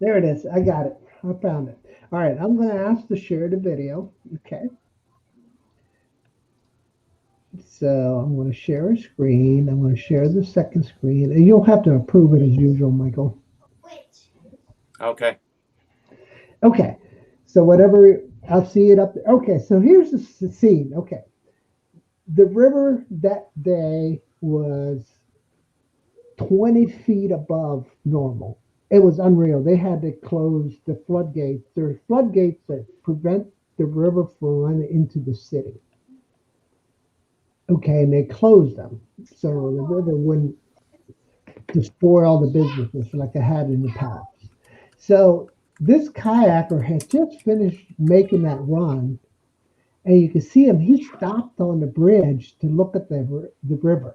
There it is. I got it. I found it. All right, I'm going to ask to share the video. Okay. So I'm going to share a screen. I'm going to share the second screen. And you'll have to approve it as usual, Michael. Okay. Okay. So whatever, I'll see it up there. Okay, so here's the scene. Okay. The river that day was 20 feet above normal. It was unreal. They had to close the floodgates. There are floodgates that prevent the river from running into the city. Okay, and they closed them. So the river wouldn't destroy all the businesses like it had in the past. So this kayaker had just finished making that run, and you can see him. He stopped on the bridge to look at the river.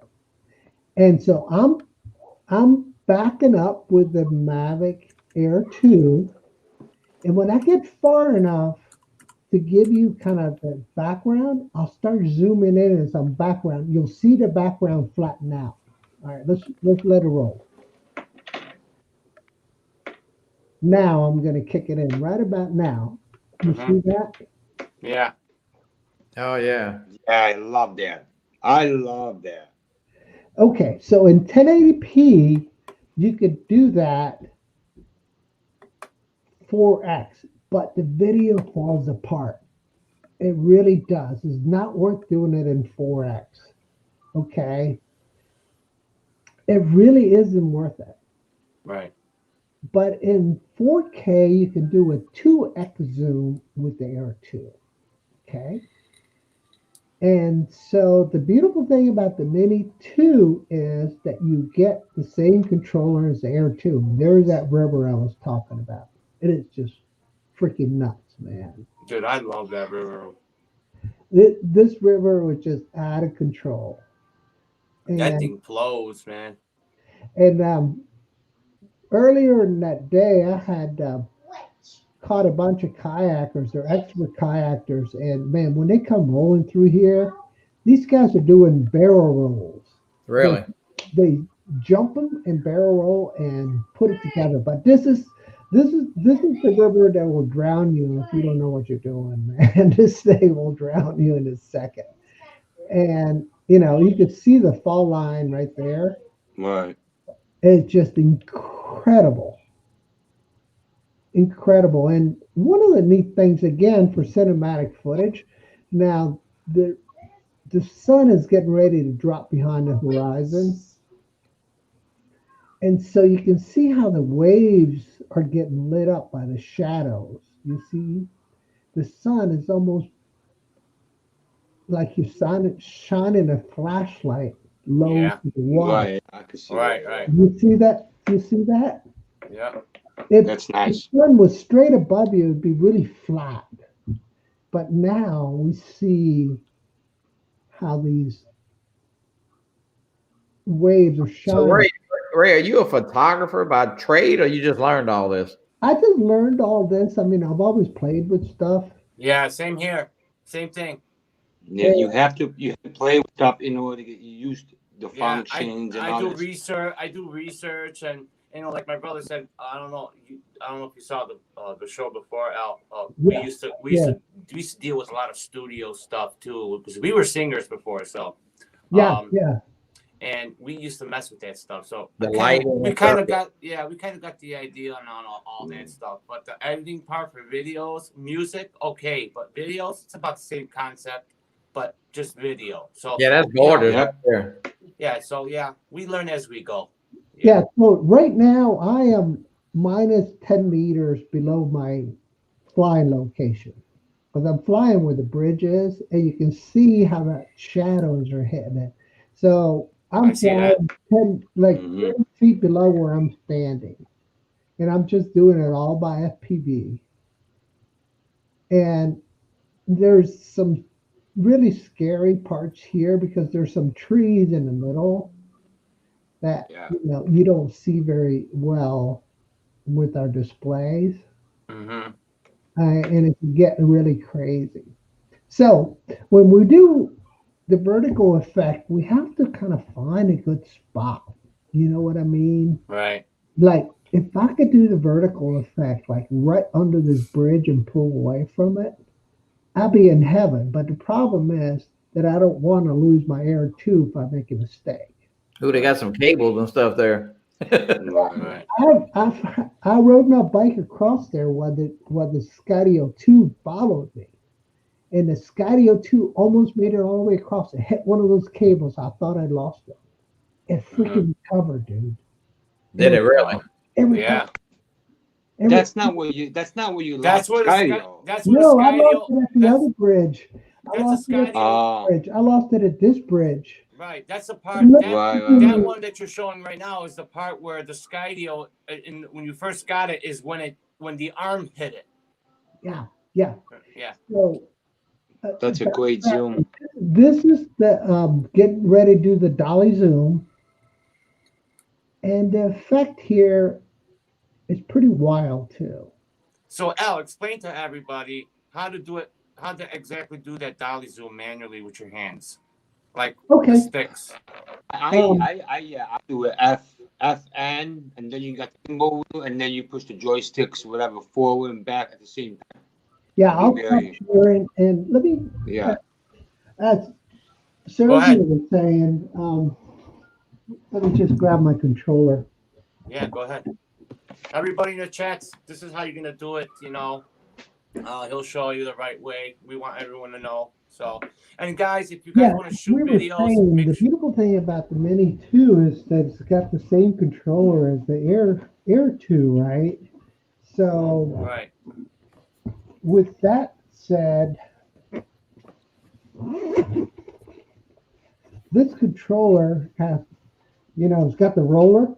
And so I'm backing up with the Mavic Air 2. And when I get far enough to give you kind of the background, I'll start zooming in and some background. You'll see the background flatten out. All right, let's let it roll. Now I'm going to kick it in right about now. You see that? Yeah. Oh yeah. Yeah, I love that. I love that. Okay, so in 1080p, you could do that 4x, but the video falls apart. It really does. It's not worth doing it in 4x. Okay? It really isn't worth it. Right. But in 4K, you can do a 2x zoom with the Air 2. Okay. And so the beautiful thing about the Mini 2 is that you get the same controller as the Air 2. There's that river I was talking about. It is just freaking nuts, man. Dude, I love that river. This river was just out of control. That thing flows, man. And earlier in that day, I had caught a bunch of kayakers. They're expert kayakers, and man, when they come rolling through here, these guys are doing barrel rolls. Really? They jump them and barrel roll and put it together. But this is the river that will drown you if you don't know what you're doing, man. This thing will drown you in a second. And you know, you can see the fall line right there. Right. It's just incredible. Incredible. And one of the neat things again for cinematic footage, now the sun is getting ready to drop behind the horizon. And so you can see how the waves are getting lit up by the shadows. You see, the sun is almost like you're shining a flashlight low Yeah. to the water. Right. I can see that. Right. You see that? You see that? Yeah. If That's nice. the sun was straight above you, it'd be really flat. But now we see how these waves are So shining. Ray, are you a photographer by trade, or you just learned all this? I just learned all this. I mean, I've always played with stuff. Yeah, same here. Same thing. Yeah, you have to play with stuff in order to get used to the Yeah, functions and I all do this. research. I do research, and you know, like my brother said, I don't know if you saw the show before, Al. We Yeah. used to deal with a lot of studio stuff too, because we were singers before, so Yeah, um, yeah. and we used to mess with that stuff. So The lighting we and kind of stuff. got the idea on all that stuff. But the editing part for videos, music, okay, but videos, it's about the same concept, but just video. So Yeah, that's gorgeous. Yep. Right there. yeah, so yeah, we learn as we go. Yeah. So right now I am minus 10 meters below my flying location. Because I'm flying where the bridge is, and you can see how the shadows are hitting it. So I I'm see flying 10, like Mhm. 10 feet below where I'm standing. And I'm just doing it all by FPV. And there's some really scary parts here because there's some trees in the middle that Yeah. you don't see very well with our displays. Mm-hmm. And it can get really crazy. So when we do the vertical effect, we have to kind of find a good spot. You know what I mean? Right. Like if I could do the vertical effect, like right under this bridge and pull away from it, I'd be in heaven. But the problem is that I don't want to lose my Air 2 if I make a mistake. Ooh, they got some cables and stuff there. Right. I rode my bike across there while the Skydio 2 followed me. And the Skydio 2 almost made it all the way across. It hit one of those cables. I thought I'd lost it. It freaking recovered, dude. Did it really? Yeah. That's not where you. That's not where you. That's lost where Skydio. that's where No, the I lost Skydio. it at the other bridge. I That's lost a it at the Skydio. bridge. I lost it at this bridge. Right. That's the part. Look, Right. That one that you're showing right now is the part where the Skydio, when you first got it, is when the arm hit it. Yeah. Yeah. So That's a great zoom. this is the getting ready to do the dolly zoom. And the effect here is pretty wild too. So Al, explain to everybody how to do it. How to exactly do that dolly zoom manually with your hands, like Okay. the sticks. I do a FN, and then you got the gimbal wheel, and then you push the joysticks, whatever, forward and back at the same time. Yeah, I'll Very- stop sharing and let me. Yeah. As Go Sergio ahead. was saying, let me just grab my controller. Yeah, go ahead. Everybody in the chats, this is how you're gonna do it. You know, he'll show you the right way. We want everyone to know. So, and guys, if you guys want to shoot we were videos, saying make the sure. beautiful thing about the Mini 2 is that it's got the same controller as the Air 2, right? So Right. with that said, this controller has, it's got the roller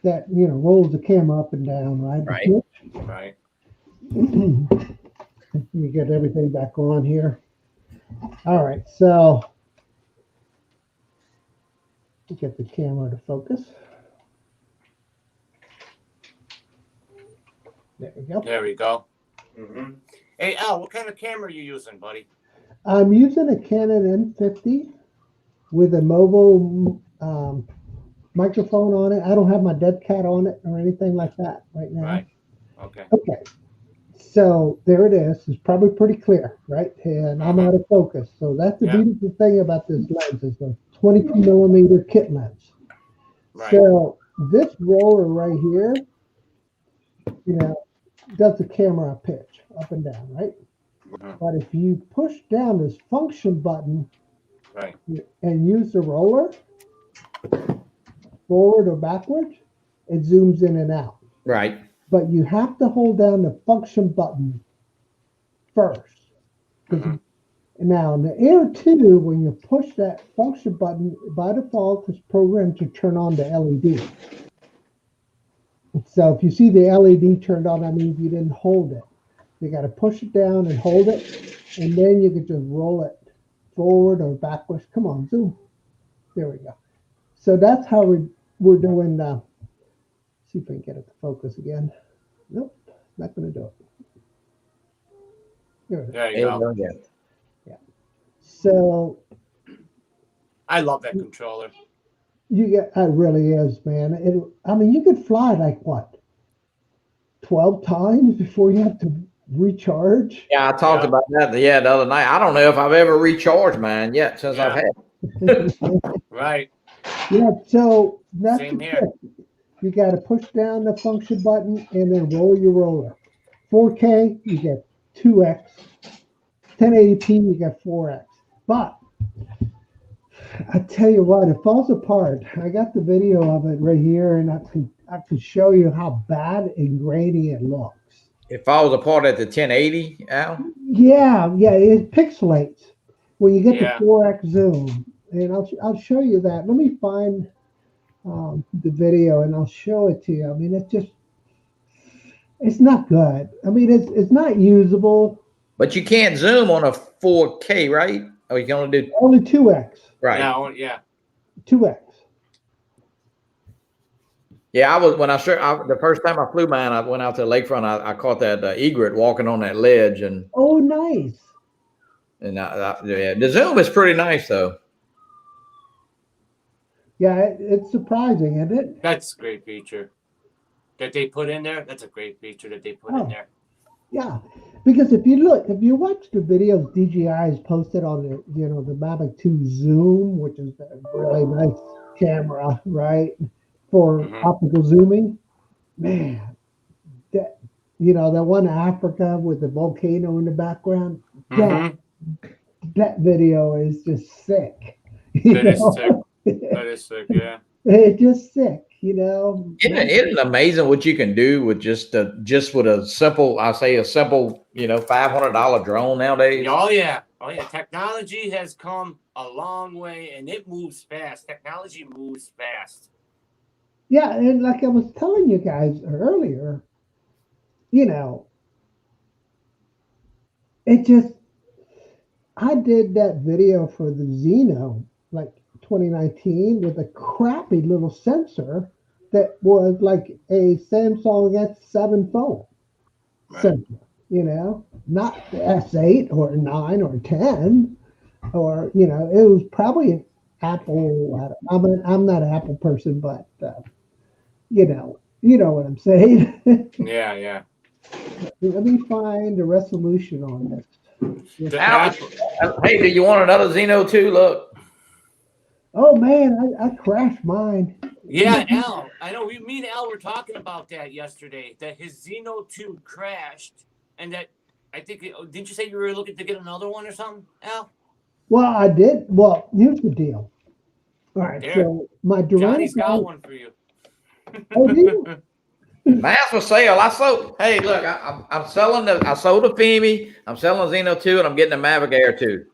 that, rolls the camera up and down, right? Right. Right. Let me get everything back on here. All right, so get the camera to focus. There we go. There we go. Mm-hmm. Hey, Al, what kind of camera are you using, buddy? I'm using a Canon M50 with a mobile microphone on it. I don't have my dead cat on it or anything like that right now. Right. Okay. Okay. So there it is. It's probably pretty clear, right? And I'm out of focus. So that's the beautiful thing about this lens is the 22 millimeter kit lens. Right. So this roller right here, does the camera pitch up and down, right? But if you push down this function button Right. and use the roller forward or backwards, it zooms in and out. Right. But you have to hold down the function button first. Now, in the Air 2, when you push that function button, by default, it's programmed to turn on the LED. So if you see the LED turned on, that means you didn't hold it. You got to push it down and hold it, and then you can just roll it forward or backwards. Come on, zoom. There we go. So that's how we're doing. See if I can get it to focus again. Nope, not going to do it. There you go. Yeah. So I love that controller. it really is, man. You could fly like what, 12 times before you have to recharge. Yeah, I talked about that. The other night. I don't know if I've ever recharged mine yet since I've had it. Right. Yeah. So that's Same the here. trick. You got to push down the function button and then roll your roller. 4K, you get 2x. 1080p, you get 4x. But I tell you what, it falls apart. I got the video of it right here, and I can show you how bad and grainy it looks. It falls apart at the 1080, Al. Yeah, it pixelates when you get Yeah. the 4x zoom. And I'll show you that. Let me find the video and I'll show it to you. I mean, it's not good. I mean, it's not usable. But you can't zoom on a 4K, right? Or you can only do Only 2x. right. Now, yeah. 2x. Yeah, the first time I flew mine, I went out to the lakefront. I caught that egret walking on that ledge, and Oh, nice. the zoom is pretty nice though. Yeah, it's surprising, isn't it? That's a great feature that they put in there. That's a great feature that they put in there. Yeah, because if you watch the videos DJI has posted on the the Mavic 2 Zoom, which is a really nice camera, right, for optical zooming, man, that that one in Africa with the volcano in the background, that video is just sick. That is sick. That is sick. Yeah. It's just sick, Isn't it amazing what you can do with just with a simple, $500 drone nowadays? Oh yeah. Technology has come a long way, and it moves fast. Technology moves fast. Yeah, and like I was telling you guys earlier, I did that video for the Xeno, like 2019, with a crappy little sensor that was like a Samsung S7 phone sensor, not the S8 or 9 or 10, or, it was probably an Apple. I'm not an Apple person, but, you know what I'm saying. Yeah. Let me find the resolution on this. Hey, do you want another Xeno too? Look. Oh man, I crashed mine. Yeah, Al. I know me and Al were talking about that yesterday. That his Xeno 2 crashed, and that I think, didn't you say you were looking to get another one or something, Al? Well, I did. Well, here's the deal. All right, There. so my Johnny's DURANFY. got one for you. Oh, do you? Mine's for sale. I sold. Hey, look, I'm selling the. I sold the Femi. I'm selling the Xeno 2, and I'm getting the Mavic Air 2.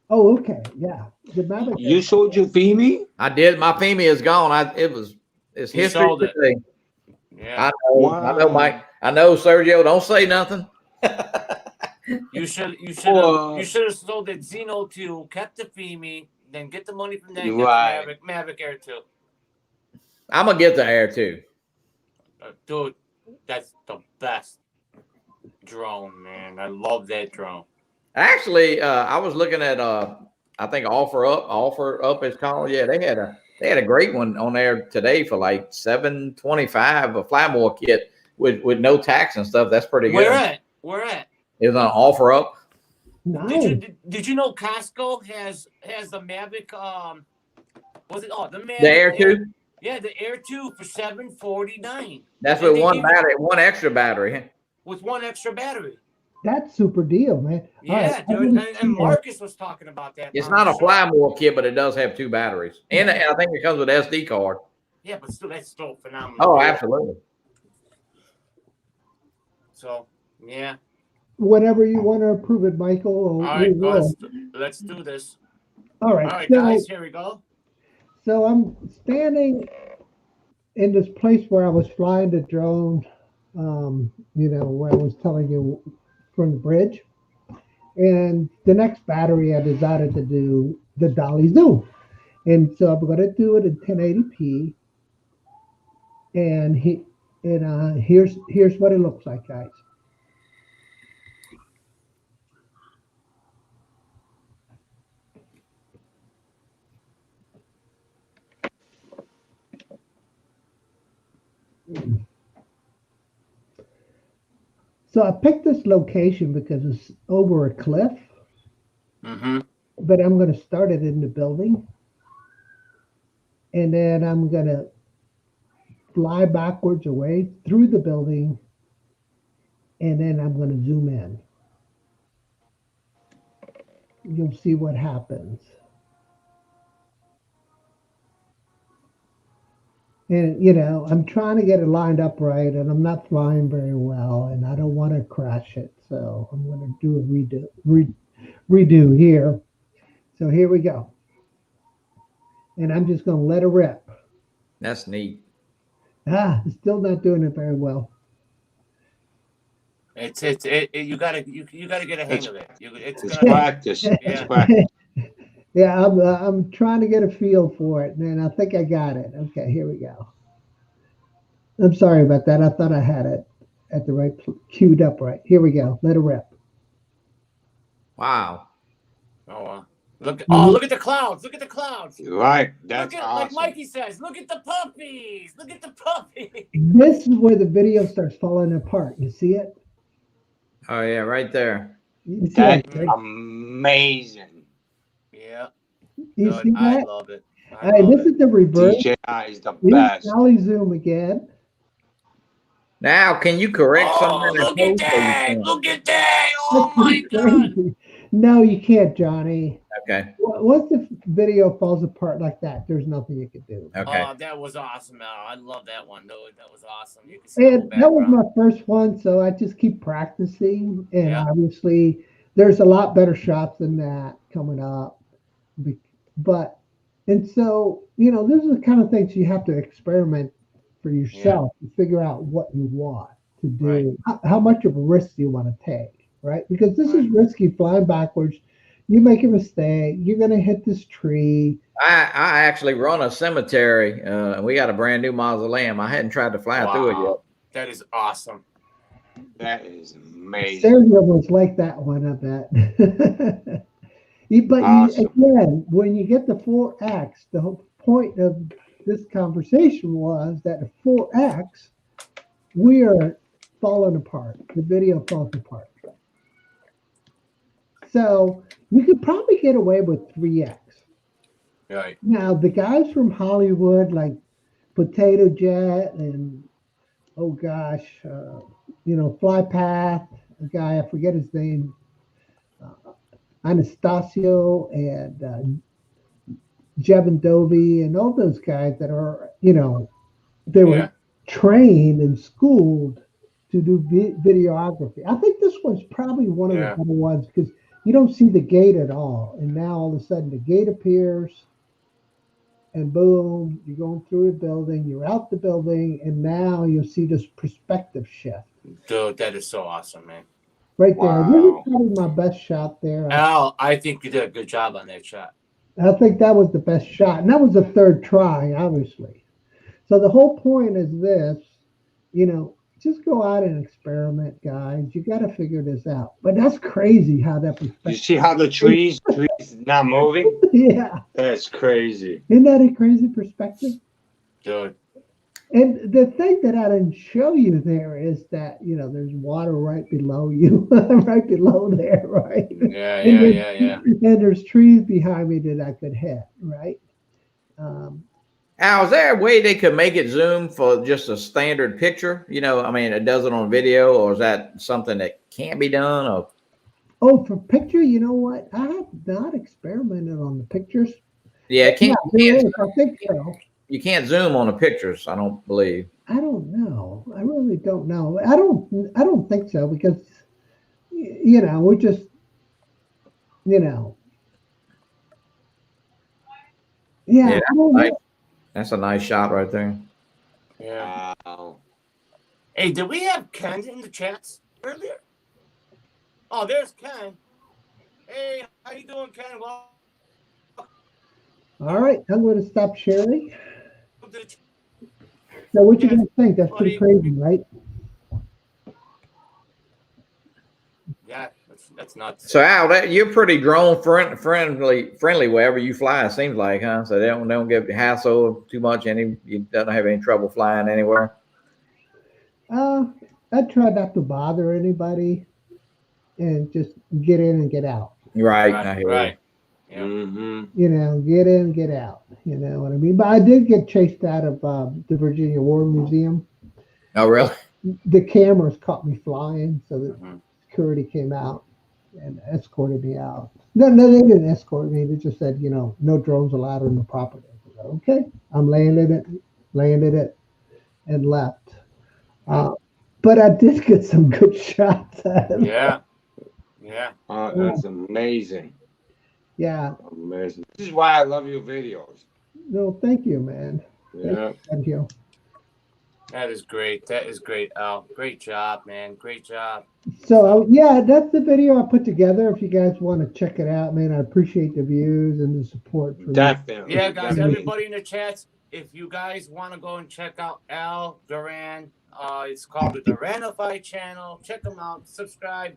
Oh, okay, yeah. The Mavic. You sold your Femi? I did. My Femi is gone. It's You history sold it. today. Yeah. I know, Mike. I know, Sergio. Don't say nothing. You should Well, have sold that Xeno 2, kept the Femi, then get the money from that and Right. get the Mavic Air 2. I'm gonna get the Air 2. Dude, that's the best drone, man. I love that drone. Actually, I was looking at I think Offer Up is called. Yeah, they had a great one on there today for like $725 a Flymore kit with no tax and stuff. That's pretty good. Where at? It was on Offer Up. Nice. Did you know Costco has the Mavic was it the Mavic The Air 2? Yeah, the Air 2 for $749. That's And with they one give battery, one extra battery. with one extra battery. That's super deal, man. All Yeah, right, I dude. didn't see And that. Marcus was talking about that. It's on not the a show. Flymore kit, but it does have 2 batteries. And I think it comes with SD card. Yeah, but still, that's still phenomenal. Oh, dude. absolutely. So, yeah. Whenever you want to approve it, Michael. All right, we will. let's do this. All right, All right, so, guys, here we go. so I'm standing in this place where I was flying the drone, where I was telling you from the bridge. And the next battery, I decided to do the dolly zoom. And so I'm going to do it in 1080p. And here's what it looks like, guys. So I picked this location because it's over a cliff, Mm-hmm. but I'm going to start it in the building. And then I'm going to fly backwards away through the building. And then I'm going to zoom in. You'll see what happens. And, I'm trying to get it lined up right, and I'm not flying very well, and I don't want to crash it. So I'm going to do a redo here. So here we go. And I'm just going to let it rip. That's neat. It's still not doing it very well. You gotta get a hang of it. it's practice. It's Yeah. practice. Yeah, I'm trying to get a feel for it, and I think I got it. Okay, here we go. I'm sorry about that. I thought I had it at the right queued up right. Here we go. Let it rip. Wow. Oh, look at the clouds. Look at the clouds. Right. That's Like awesome. Mikey says, look at the puppies. Look at the puppies. This is where the video starts falling apart. You see it? Oh yeah, right there. You see That's it, right? amazing. Yeah. You Good. see I that? love it. All right, this is the reverse. DJI is the Here's best. dolly zoom again. Now, can you correct Oh, something? look at that. Look at that. Oh, my God. Crazy. No, you can't, Johnny. Okay. Once the video falls apart like that, there's nothing you can do. Okay. Oh, that was awesome, Al. I love that one, dude. That was awesome. You can see the And that was background. my first one, so I just keep practicing. And Yeah. obviously, there's a lot better shots than that coming up. And so, this is the kind of things you have to experiment for yourself to figure out what you want to do. Right. How much of a risk do you want to take, right? Because this is Right. risky flying backwards. You make a mistake, you're going to hit this tree. I actually run a cemetery. We got a brand new mausoleum. I hadn't tried to fly through it yet. Wow. That is awesome. That is amazing. Sergio was like that one, I bet. Awesome. Again, when you get the 4X, the whole point of this conversation was that at 4X, we are falling apart. The video falls apart. So you could probably get away with 3X. Right. Now, the guys from Hollywood, like Potato Jet and, Flypath, a guy, I forget his name, Anastasio and Jevon Dovey and all those guys that are, they were Yeah. trained and schooled to do videography. I think this one's probably one of the Yeah. better ones because you don't see the gate at all. And now all of a sudden the gate appears and boom, you're going through a building, you're out the building, and now you'll see this perspective shift. Dude, that is so awesome, man. Right there. This Wow. is probably my best shot there. Al, I think you did a good job on that shot. I think that was the best shot. And that was the third try, obviously. So the whole point is this, just go out and experiment, guys. You got to figure this out. But that's crazy how that You perspective. see how the trees not moving? Yeah. That's crazy. Isn't that a crazy perspective? Dude. And the thing that I didn't show you there is that, there's water right below you, right below there, right? Yeah, And yeah. And there's trees behind me that I could hit, right? Al, is there a way they could make it zoom for just a standard picture? I mean, it does it on video, or is that something that can't be done? Or Oh, for picture, you know what? I have not experimented on the pictures. yeah, it can't. Yeah, there is. I think so. You can't zoom on the pictures. I don't believe. I don't know. I really don't know. I don't think so because we're just yeah, Yeah, I don't know. That's a nice shot right there. Yeah. Wow. Hey, did we have Ken in the chats earlier? Oh, there's Ken. Hey, how you doing, Ken? Well, All right, I'm going to stop sharing. welcome to the So what you guys think? That's pretty crazy, right? Yeah, that's nuts. So Al, you're pretty drone friendly wherever you fly. It seems like, huh? So they don't get hassle too much. You don't have any trouble flying anywhere. I try not to bother anybody and just get in and get out. Right. I hear Right. Yeah. Mm-hmm. Get in, get out. You know what I mean? But I did get chased out of the Virginia War Museum. you. Oh, really? The cameras caught me flying, so the Mhm. security came out and escorted me out. No, they didn't escort me. They just said, no drones allowed on the property. I said, okay, I'm landed it, and left. But I did get some good shots at it. Yeah. Yeah. That's amazing. Yeah. Amazing. This is why I love your videos. No, thank you, man. Yeah. Thank you. That is great. That is great, Al. Great job, man. Great job. So yeah, that's the video I put together. If you guys want to check it out, man, I appreciate the views and the support. For Definitely. Yeah, guys, Definitely. everybody in the chats, if you guys want to go and check out Al Duran, it's called the DURANFY Channel. Check them out. Subscribe.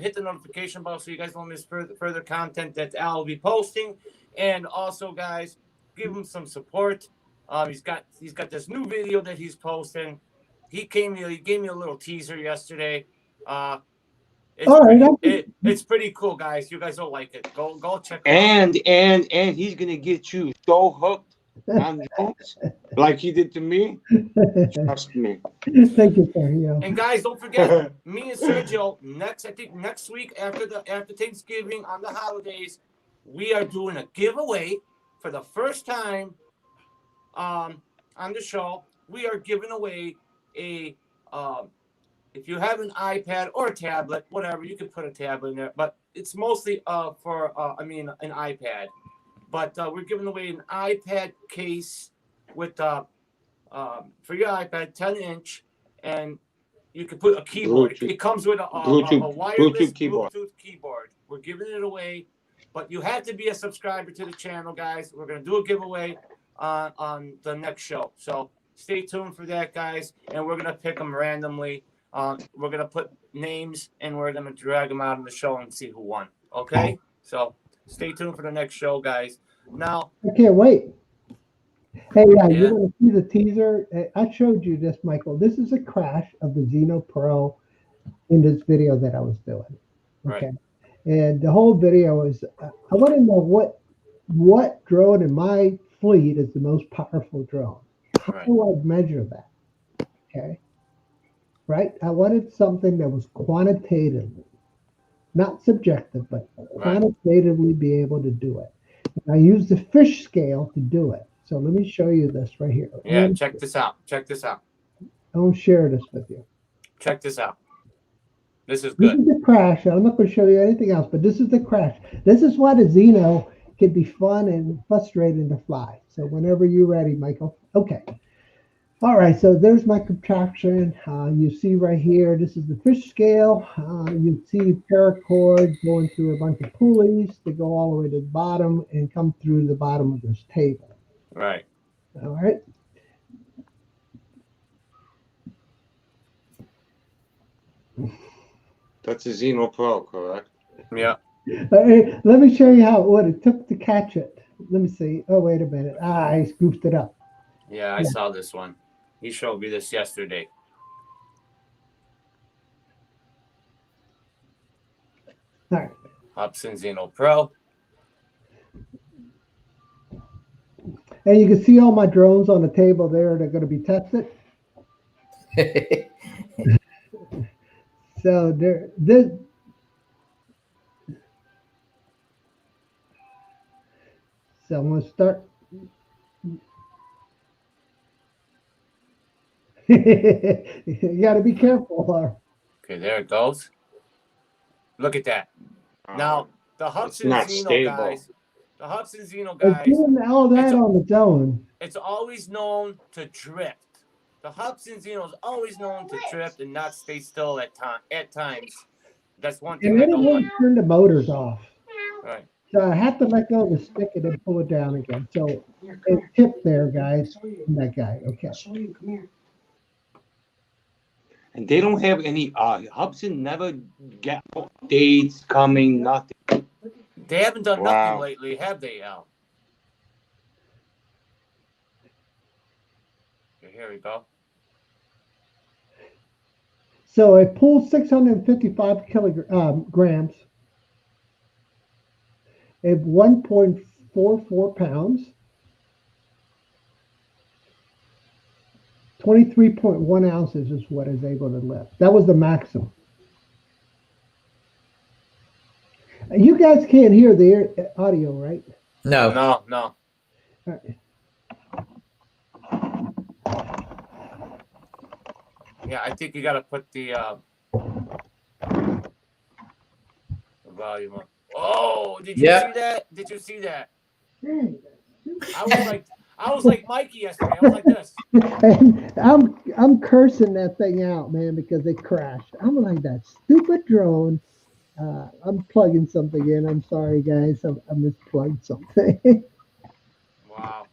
Hit the notification bell so you guys don't miss further content that Al will be posting. And also, guys, give him some support. He's got this new video that he's posting. He gave me a little teaser yesterday. It's pretty cool, guys. You guys will like it. Go check it out. And he's gonna get you so hooked on drones like he did to me. Trust me. Thank you, sir. Yeah. And guys, don't forget, me and Sergio next week after Thanksgiving on the holidays, we are doing a giveaway for the first time on the show. We are giving away a if you have an iPad or a tablet, whatever, you can put a tablet in there, but it's mostly for an iPad. But we're giving away an iPad case with for your iPad, 10-inch, and you can put a keyboard. Bluetooth. It comes with a wireless Bluetooth keyboard. We're giving it away, but you have to be a subscriber to the channel, guys. We're gonna do a giveaway on the next show, so stay tuned for that, guys. And we're gonna pick them randomly. We're gonna put names and we're gonna drag them out on the show and see who won. Okay, so stay tuned for the next show, guys. Now, I can't wait. Hey, Yeah. you want to see the teaser? I showed you this, Michael. This is a crash of the Xeno Pro in this video that I was doing. Okay. Right. And the whole video is, I want to know what drone in my fleet is the most powerful drone. How Right. do I measure that? Okay. right? I wanted something that was quantitative, not subjective, but quantitatively be able to do it. And I used the fish scale to do it. So let me show you this right here. Yeah, check this out. Check this out. I'll share this with you. Check this out. This is This good. is the crash. I'm not going to show you anything else, but this is the crash. This is why the Xeno can be fun and frustrating to fly. So whenever you're ready, Michael. Okay. All right, so there's my contraption. You see right here, this is the fish scale. You see paracord going through a bunch of pulleys to go all the way to the bottom and come through the bottom of this table. Right. All right. That's a Xeno Pro, correct? Yeah. Let me show you what it took to catch it. Let me see. Oh, wait a minute. I goofed it up. Yeah, I saw this one. He showed me this yesterday. All right. Hubson Xeno Pro. And you can see all my drones on the table there. They're going to be tested. So so I'm going to start. You got to be careful. Okay, there it goes. Look at that. Now, the Hudson not Xeno stable. guys, the Hudson Xeno It's guys, doing all that on its own. it's always known to drift. The Hudson Xeno is always known to drift and not stay still at times. That's one thing And I it don't won't like. turn the motors off. Right. So I have to let go of the stick and then pull it down again. So it tipped there, guys. And that guy. Okay. And they don't have any, Hubson never get updates coming, nothing. They haven't done Wow. nothing lately, have they, Al? Okay, here we go. So it pulls 655 kilograms. At 1.44 pounds. 23.1 ounces is what it's able to lift. That was the maximum. You guys can't hear the audio, right? No. No. All right. Yeah, I think you got to put the volume on. Oh, did you see that? Did you see that? I was like Mikey yesterday. I was like this. And I'm cursing that thing out, man, because it crashed. I'm like, that stupid drone. I'm plugging something in. I'm sorry, guys. I misplugged something. Wow.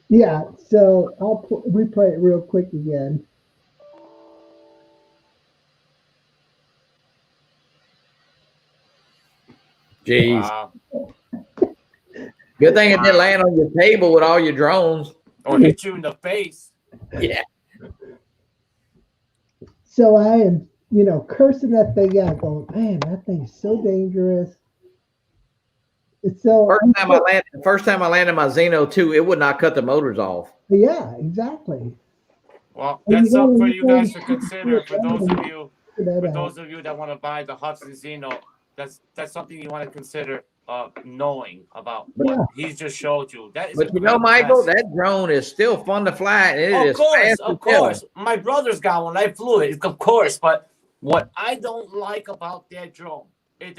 Yeah, so I'll replay it real quick again. Jeez. Wow. Good thing it didn't land on your table with all your drones. Or hit you in the face. Yeah. So I am, cursing that thing out, going, man, that thing's so dangerous. It's so First time I landed my Xeno 2, it would not cut the motors off. Yeah, exactly. Well, that's something for you guys to consider. For those of you that want to buy the Hudson Xeno, that's something you want to consider knowing about what he's just showed you. That is But Michael, that drone is still fun to fly. And of course. My brother's got one. I flew it, of course. But what I don't like about that drone, it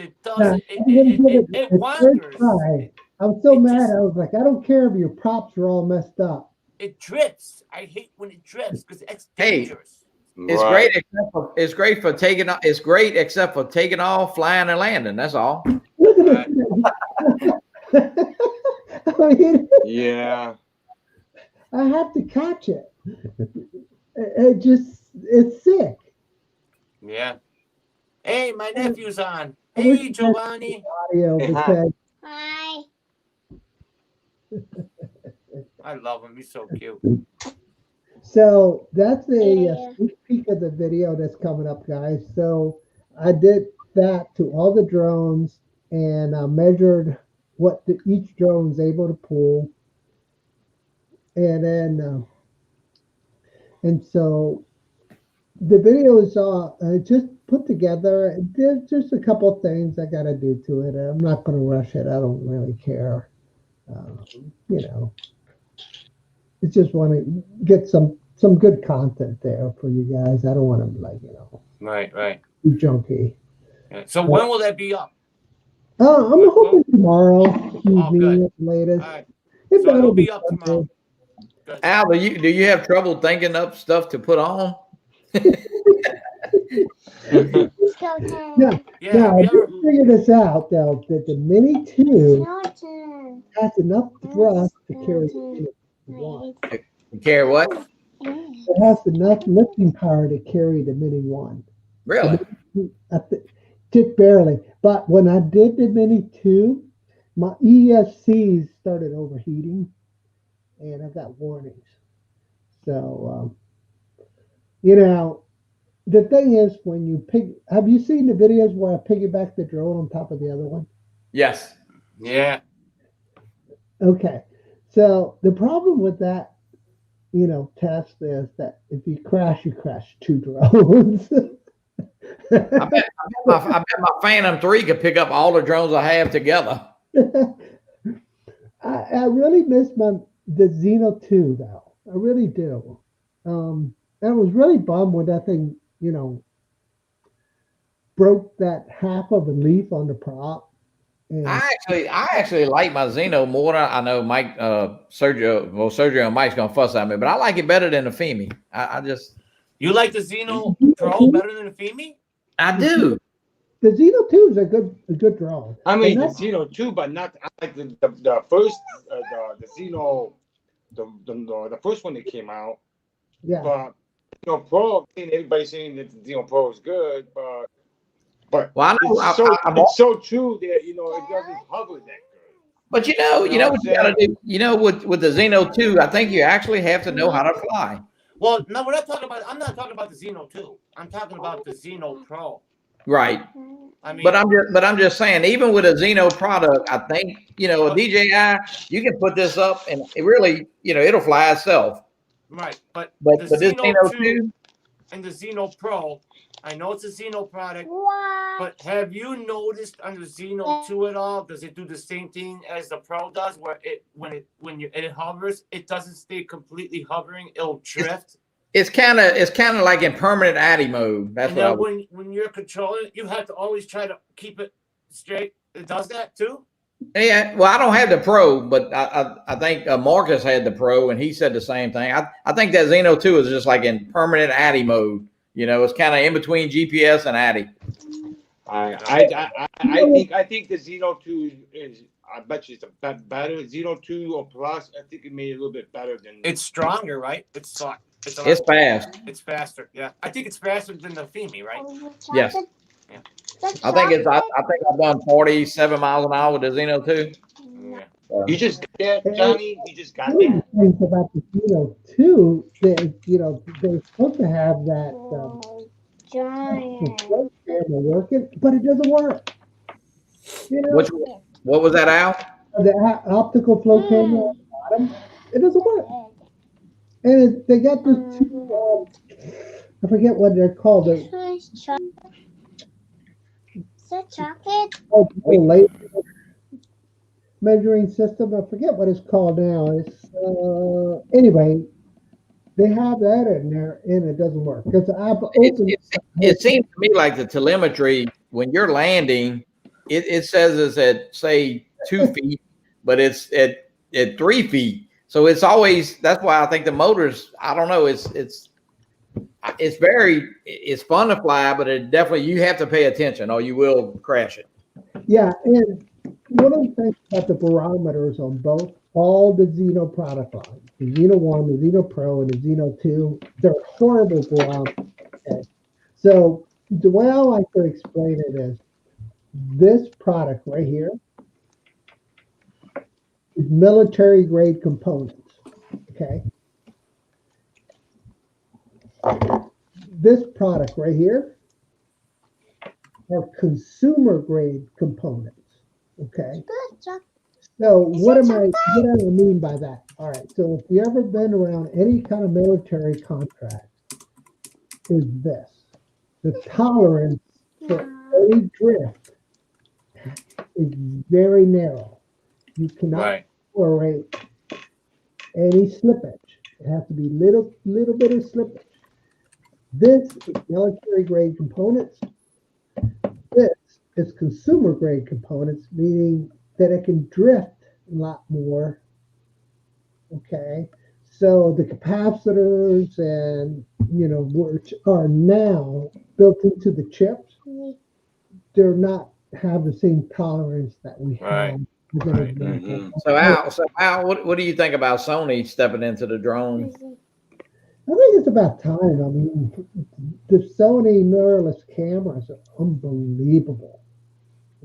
wanders. I was so mad. I was like, I don't care if your props are all messed up. It drifts. I hate when it drifts because it's dangerous. It's great. It's great for taking off. It's great except for taking off, flying, and landing. That's all. Look at it. I mean, yeah. I have to catch it. It's sick. Yeah. Hey, my nephew's on. Hey, Giovanni. Audio because Hi. I love him. He's so cute. So that's a sneak peek of the video that's coming up, guys. So I did that to all the drones and measured what each drone is able to pull. And then, and so the video is just put together. There's just a couple things I got to do to it. I'm not going to rush it. I don't really care. You know, it's just want to get some good content there for you guys. I don't want to Right. be junky. Yeah. So when will that be up? I'm hoping tomorrow evening good. at the latest. All right. If So not, it'll be up tomorrow. Good. Al, do you have trouble thinking up stuff to put on? Yeah, Yeah. I just figured this out though, that the Mini 2 has enough thrust to carry the Mini 1. Care what? It has enough lifting power to carry the Mini 1. Really? Just barely. But when I did the Mini 2, my ESCs started overheating and I got warnings. So, you know, the thing is, when you have you seen the videos where I piggyback the drone on top of the other one? Yes. Yeah. Okay. So the problem with that, you know, test is that if you crash 2 drones. I bet my Phantom 3 could pick up all the drones I have together. I really miss the Xeno 2 though. I really do. I was really bummed when that thing, you know, broke that half of a leaf on the prop. And I actually like my Xeno more. I know Mike, Sergio and Mike's gonna fuss at me, but I like it better than the Femi. I just. You like the Xeno Pro better than the Femi? I do. The Xeno 2 is a good drone. I mean, the Xeno 2, but not like the first, the Xeno, the first one that came out. Yeah. But Xeno Pro, everybody's saying that the Xeno Pro is good, but Well, I know, it's so true that, you know, it doesn't hover that good. But you know what you gotta do. You know, with the Xeno 2, I think you actually have to know how to fly. Well, no, we're not talking about. I'm not talking about the Xeno 2. I'm talking about the Xeno Pro. Right. I mean, but I'm just saying, even with a Xeno product, I think, you know, a DJI, you can put this up and it really, you know, it'll fly itself. right, but But the this Xeno Xeno 2 2, and the Xeno Pro, I know it's a Xeno product, but have you noticed on the Xeno 2 at all? Does it do the same thing as the Pro does, where when it hovers, it doesn't stay completely hovering; it'll drift. it's kind of like in permanent ADI mode. That's And what then when you're controlling it, you have to always try to keep it straight. It does that too. Yeah, well, I don't have the Pro, but I think Marcus had the Pro, and he said the same thing. I think that Xeno 2 is just like in permanent ADI mode. You know, it's kind of in between GPS and ADI. I think the Xeno 2 is. I bet you it's a better Xeno 2 or Plus. I think it made it a little bit better than. It's stronger, right? It's fast. It's faster. Yeah, I think it's faster than the Femi, right? Yes. Yeah. I think I've done 47 miles an hour with the Xeno 2. Yeah. You just got that, Johnny. You just got one of that. the things about the Xeno 2, that, you know, they're supposed to have that camera working, but it doesn't work. You know, What was that, Al? the optical flow camera at the bottom, it doesn't work. And they got the two, I forget what they're called. Laser measuring system. I forget what it's called now. It's anyway, they have that in there and it doesn't work because it seems to me like the telemetry when you're landing, it says it's at say 2 feet, but it's at 3 feet. So it's always, that's why I think the motors, I don't know, it's fun to fly, but it definitely, you have to pay attention or you will crash it. Yeah, and one of the things about the barometers on all the Xeno product lines, the Xeno 1, the Xeno Pro, and the Xeno 2, they're horrible barometers. Okay? So the way I like to explain it is this product right here is military grade components, okay? This product right here are consumer grade components, okay? So what do I mean by that? All right, so if you ever been around any kind of military contract, is this. The tolerance for any drift is very narrow. You cannot tolerate any slippage. It has to be little bit of slippage. This is military grade components. This is consumer grade components, meaning that it can drift a lot more. Okay, so the capacitors and which are now built into the chips, they're not have the same tolerance that we have. So Al, what do you think about Sony stepping into the drone? I think it's about time. I mean, the Sony mirrorless cameras are unbelievable.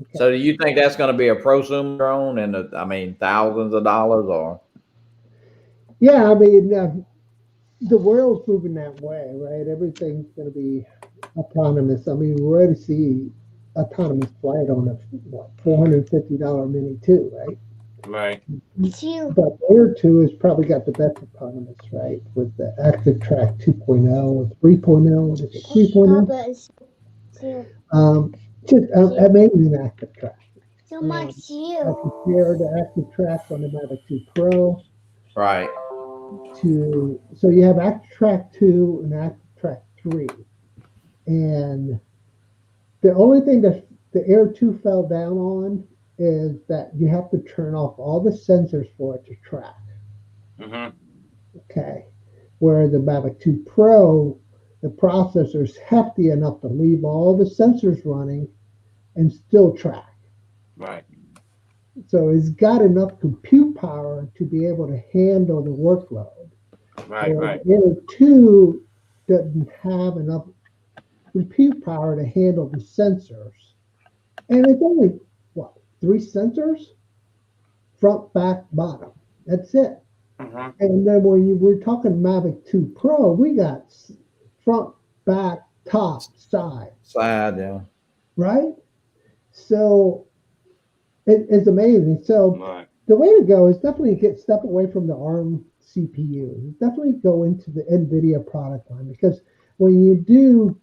Okay. So do you think that's going to be a prosumer drone and thousands of dollars or? Yeah, I mean, the world's moving that way, right? Everything's going to be autonomous. I mean, we already see autonomous flight on a $450 Mini 2, right? Right. But Air 2 has probably got the best autonomous, right? With the Active Track 2.0 or 3.0. What is it? 3.0? Just amazing Active Track. So much I compare the Active Track on the Mavic 2 Pro. Right. So you have Active Track 2 and Active Track 3. And the only thing that the Air 2 fell down on is that you have to turn off all the sensors for it to track. Okay. Where the Mavic 2 Pro, the processor's hefty enough to leave all the sensors running and still track. Right. So it's got enough compute power to be able to handle the workload. Right. The Air 2 doesn't have enough compute power to handle the sensors. And it's only, 3 sensors? Front, back, bottom. That's it. And then when we're talking Mavic 2 Pro, we got front, back, top, side. Side, yeah. Right? So it's amazing. So the way to go is definitely step away from the ARM CPU. Definitely go into the NVIDIA product line, because when you do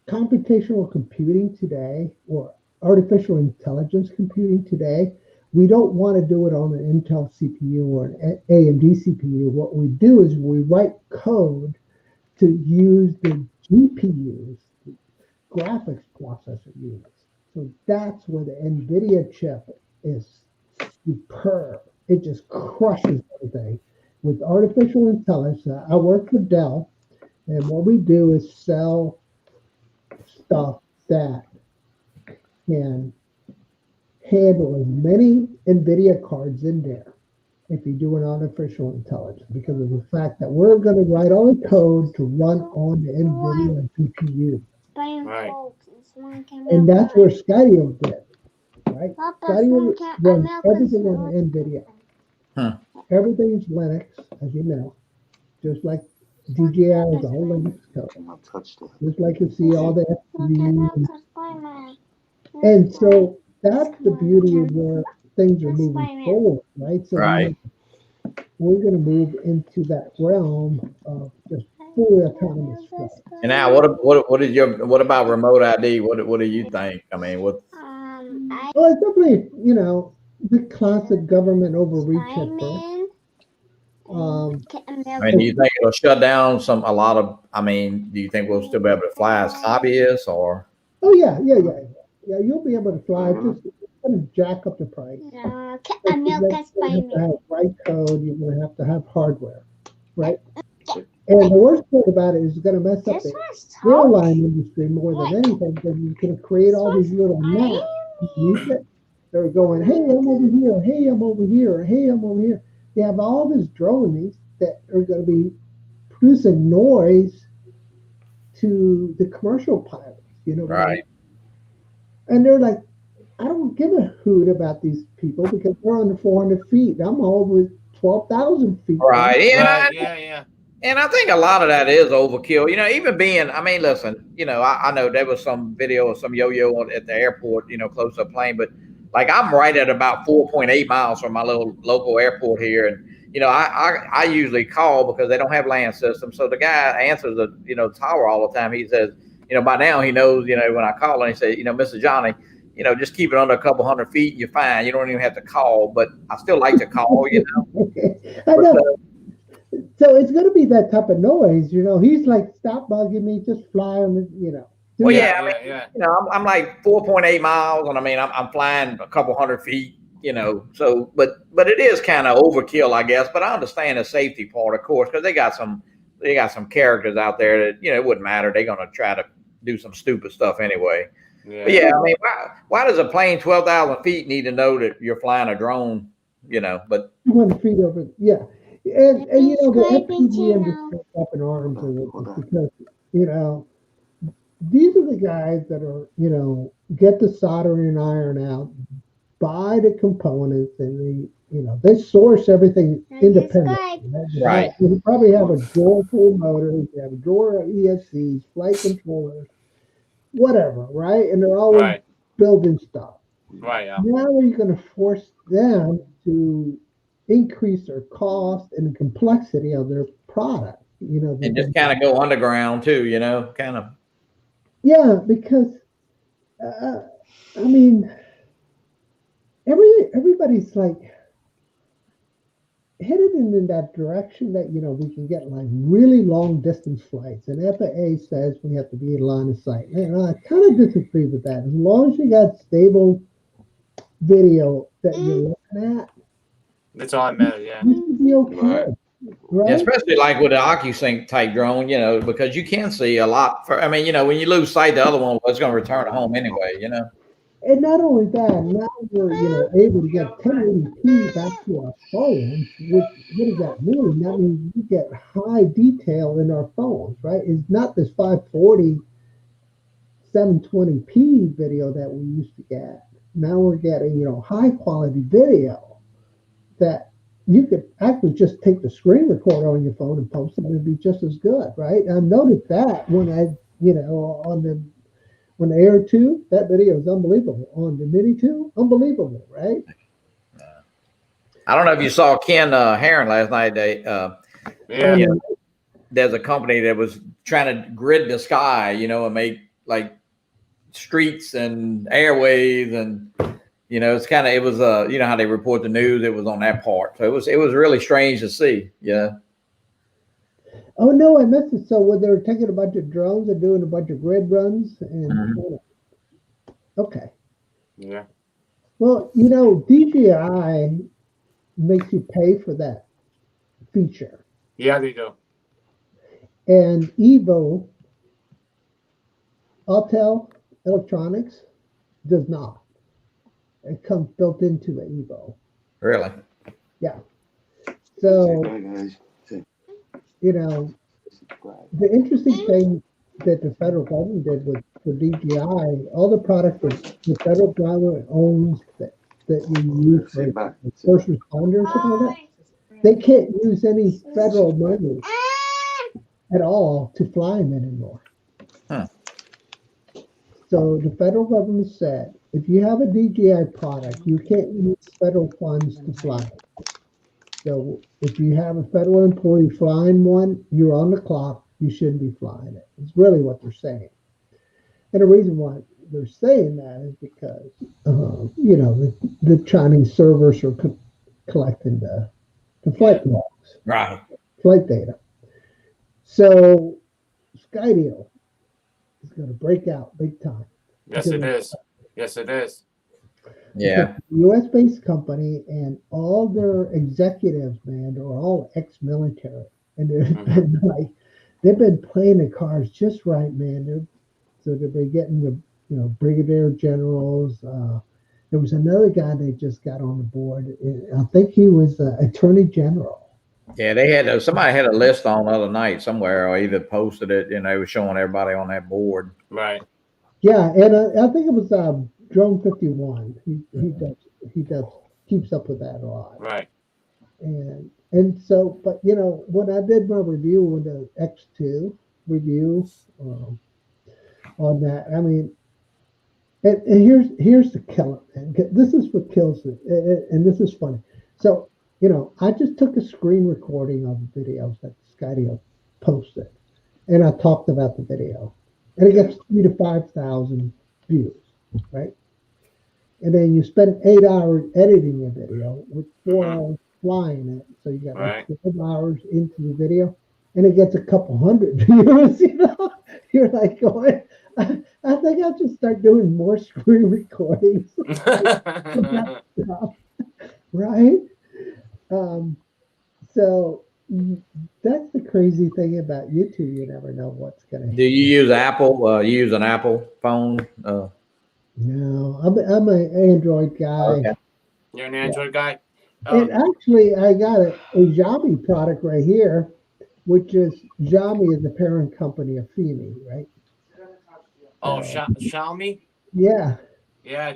computational computing today, or artificial intelligence computing today, we don't want to do it on an Intel CPU or an AMD CPU. What we do is we write code to use the GPUs, the graphics processor units. So that's where the NVIDIA chip is superb. It just crushes everything. With artificial intelligence, I work for Dell, and what we do is sell stuff that can handle as many NVIDIA cards in there if you do an artificial intelligence, because of the fact that we're going to write all the code to run on the NVIDIA GPU. Right. And that's where Skydio did, right? Skydio runs everything on the NVIDIA. Everything's Linux, as you know, just like DJI is all Linux code. Just like you see all the FTVs. And so that's the beauty of where things are moving forward, right? So we're going to move into that realm of just fully autonomous flight. And now, what about remote ID? What do you think? I mean, what? Well, it's definitely, the classic government overreach at first. Do you think it'll shut down a lot of? Do you think we'll still be able to fly as hobbyists or? Oh yeah. You'll be able to fly. Just going to jack up the price. You're going to have to have right code. You're going to have hardware, right? And the worst part about it is it's going to mess up the airline industry more than anything, because you can create all these little maps. They're going, hey, I'm over here. Hey, I'm over here. Hey, I'm over here. You have all these drones that are going to be producing noise to the commercial pilots, Right. And they're like, I don't give a hoot about these people because they're under 400 feet. I'm over 12,000 feet. Right. Yeah. And I think a lot of that is overkill. Even being, listen, I know there was some video of some yo-yo at the airport, close to a plane, but like I'm right at about 4.8 miles from my little local airport here. And, I usually call because they don't have land systems. So the guy answers the tower all the time. He says, by now he knows, when I call and he says, Mr. Johnny, just keep it under a couple 100 feet, you're fine. You don't even have to call, but I still like to call, I know. So it's going to be that type of noise, He's like, stop bugging me, just fly on the, Well, I'm like 4.8 miles, and I mean, I'm flying a couple 100 feet, So, but it is kind of overkill, I guess. But I understand the safety part, of course, because they got some characters out there that it wouldn't matter. They're gonna try to do some stupid stuff anyway. Yeah. But yeah, I mean, why does a plane 12,000 feet need to know that you're flying a drone? But 200 feet over, yeah. And the FPV industry is up in arms with it because these are the guys that are get the soldering iron out, buy the components, and they source everything independently. Right. You probably have a drawer full of motors, you have a drawer of ESCs, flight controllers, whatever, right? And they're always building stuff. Right. Yeah. Now are you going to force them to increase their cost and the complexity of their product? And just kind of go underground too, kind of. Yeah, because I mean, everybody's like headed in that direction that we can get like really long distance flights, and FAA says we have to be in line of sight. And I kind of disagree with that. As long as you got stable video that you're looking at, that's all that matters. Yeah, you should be okay. Right? Yeah, especially like with the OcuSync type drone, because you can see a lot. When you lose sight, the other one was going to return home anyway, And not only that, now we're able to get 1080p back to our phones. What does that mean? That means we get high detail in our phones, right? It's not this 540, 720p video that we used to get. Now we're getting, high quality video that you could actually just take the screen recorder on your phone and post it, and it'd be just as good, right? I noticed that when on the Air 2, that video is unbelievable. On the Mini 2, unbelievable, right? I don't know if you saw Ken Herron last night. There's a company that was trying to grid the sky, and make like streets and airways, and it's kind of, it was how they report the news. It was on that part, so it was really strange to see. Yeah. Oh no, I missed it. So when they were taking a bunch of drones and doing a bunch of grid runs, and okay. Yeah. Well, DJI makes you pay for that feature. Yeah, they do. And Evo, Autel Electronics, does not. It comes built into the Evo. Really? Yeah. So, the interesting thing that the federal government did with DJI, all the products that the federal government owns that you use for first responders and all that, they can't use any federal money at all to fly them anymore. Huh. So the federal government said, if you have a DJI product, you can't use federal funds to fly it. So if you have a federal employee flying one, you're on the clock, you shouldn't be flying it. It's really what they're saying. And the reason why they're saying that is because, the Chinese servers are collecting the flight logs, right? Flight data. So Skydio is going to break out big time. Yes, it is. Yes, it is. Yeah. U.S.-based company, and all their executives, man, they're all ex-military, and they've been playing the cards just right, man. They've been getting the brigadier generals. There was another guy they just got on the board. I think he was the attorney general. Yeah, they had somebody had a list on the other night somewhere, or either posted it, and they were showing everybody on that board. Right. Yeah, and I think it was Drone 51. He does keeps up with that a lot. Right. And so, but when I did my review with the X2 review on that, I mean, and here's the killer, man. This is what kills it, and this is funny. So I just took a screen recording of the videos that Skydio posted, and I talked about the video, and it gets 3 to 5,000 views, right? And then you spend 8 hours editing a video with 4 hours flying it, so you got like Right. 12 hours into the video, and it gets a couple hundred views. You're like going, I think I'll just start doing more screen recordings, right? Um, so that's the crazy thing about YouTube. You never know what's gonna Do you use Apple? You use an Apple phone? No, I'm an Android guy. Okay. You're an Android guy? And actually, I got a Johnnie product right here, which is Johnnie is the parent company of Fimi, right? Xiaomi? Yeah. Yeah,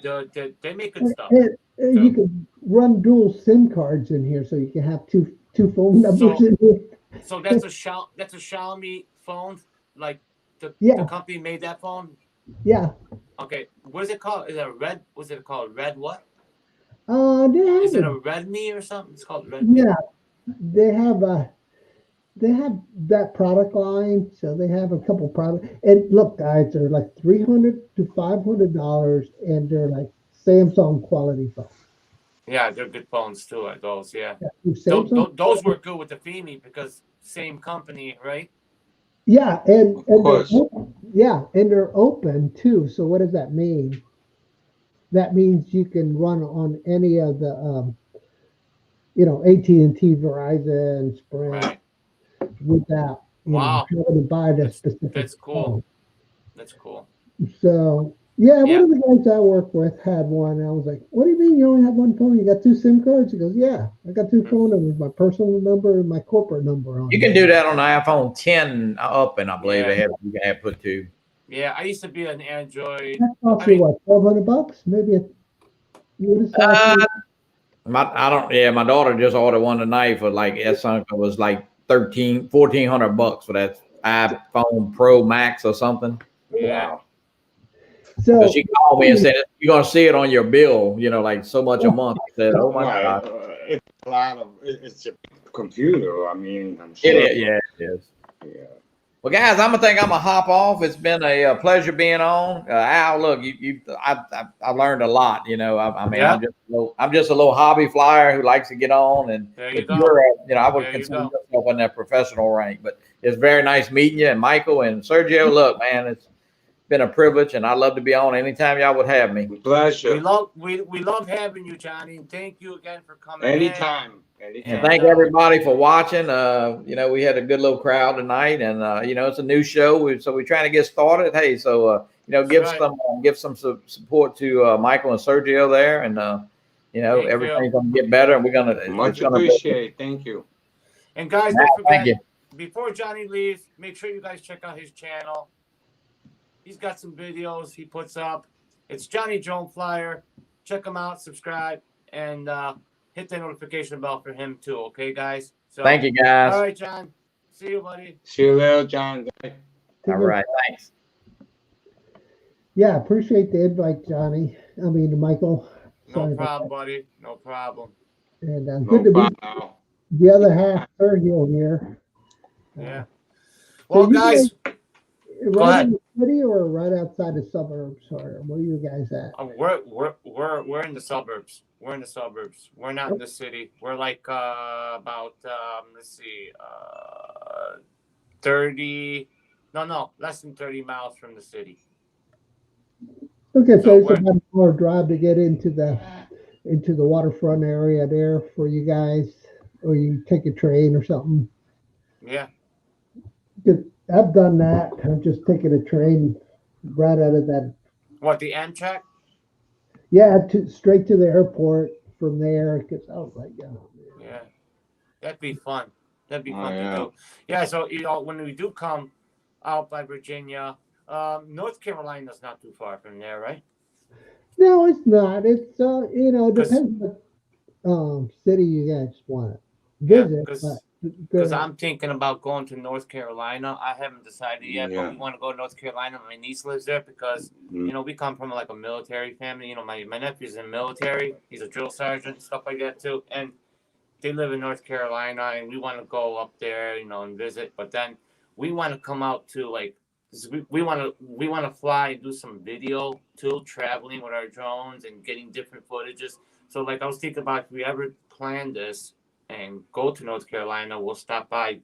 they make good stuff. And you can run dual SIM cards in here, so you can have two phone numbers in here. So that's a Xiaomi phone? Like the company made that phone? Yeah. Okay. What is it called? Is it a red? Was it called Red what? Is it a Redmi or something? It's called Redmi. Yeah. They have that product line, so they have a couple products. And look, guys, they're like $300 to $500, and they're like Samsung quality phones. Yeah, they're good phones too. Those, yeah. Those were good with the Fimi because same company, right? Yeah, and they're open too. So what does that mean? That means you can run on any of the, AT&T, Verizon, Sprint, right, without having to buy the specific. That's cool. phone. That's cool. So one of the guys I work with had one. And I was like, "What do you mean you only have one phone? You got 2 SIM cards?" He goes, "Yeah, I got 2 phone numbers: my personal number and my corporate number on." You can do that on the iPhone 10 up, and I believe you can have put 2. Yeah, I used to be an Android. That cost you what, $1,200? Maybe my daughter just ordered one tonight for like it was like $1,400 for that iPhone Pro Max or something. Yeah. So she called me and said, "You're gonna see it on your bill, like so much a month." I said, "Oh my God." It's a lot of it's a computer. I mean, I'm sure. It is. Yeah. Well, guys, I'm gonna hop off. It's been a pleasure being on. Al, look, I learned a lot. I'm just a little hobby flyer who likes to get on, and I would consider myself in that professional rank. But it's very nice meeting you, and Michael and Sergio. Look, man, it's been a privilege, and I'd love to be on anytime y'all would have me. Pleasure. We love having you, Johnny. Thank you again for coming. Anytime. And thank everybody for watching. We had a good little crowd tonight, and it's a new show, so we're trying to get started. Hey, so give some support to Michael and Sergio there, and everything's gonna get better, and we're gonna much appreciate. Thank you. And guys, don't forget, before Johnny leaves, make sure you guys check out his channel. He's got some videos he puts up. It's Johnny Drone Flyer. Check him out, subscribe, and hit the notification bell for him too. Okay, guys? So, thank you, guys. All right, John. See you, buddy. See you later, John. All right, thanks. Yeah, appreciate the invite, Johnny. I mean, Michael. No problem, buddy. No problem. And good to meet the other half, Sergio here. Yeah. Well, guys. Right in the city or right outside the suburbs, or where are you guys at? We're in the suburbs. We're in the suburbs. We're not in the city. We're like about less than 30 miles from the city. Okay, so it's about an hour drive to get into the waterfront area there for you guys, or you take a train or something. Yeah. I've done that. I'm just taking a train right out of that. What, the Amtrak? Yeah, straight to the airport from there. Because I was like, yeah, that'd be fun. That'd be fun to do. Yeah, so when we do come out by Virginia, North Carolina's not too far from there, right? No, it's not. It's depends what city you guys want to visit. Because I'm thinking about going to North Carolina. I haven't decided yet, but we want to go to North Carolina. My niece lives there because, we come from like a military family. My nephew's in the military. He's a drill sergeant, stuff like that too. And they live in North Carolina, and we want to go up there, and visit. But then we want to come out to like we want to fly and do some video too, traveling with our drones and getting different footages. So like I was thinking about if we ever plan this and go to North Carolina, we'll stop by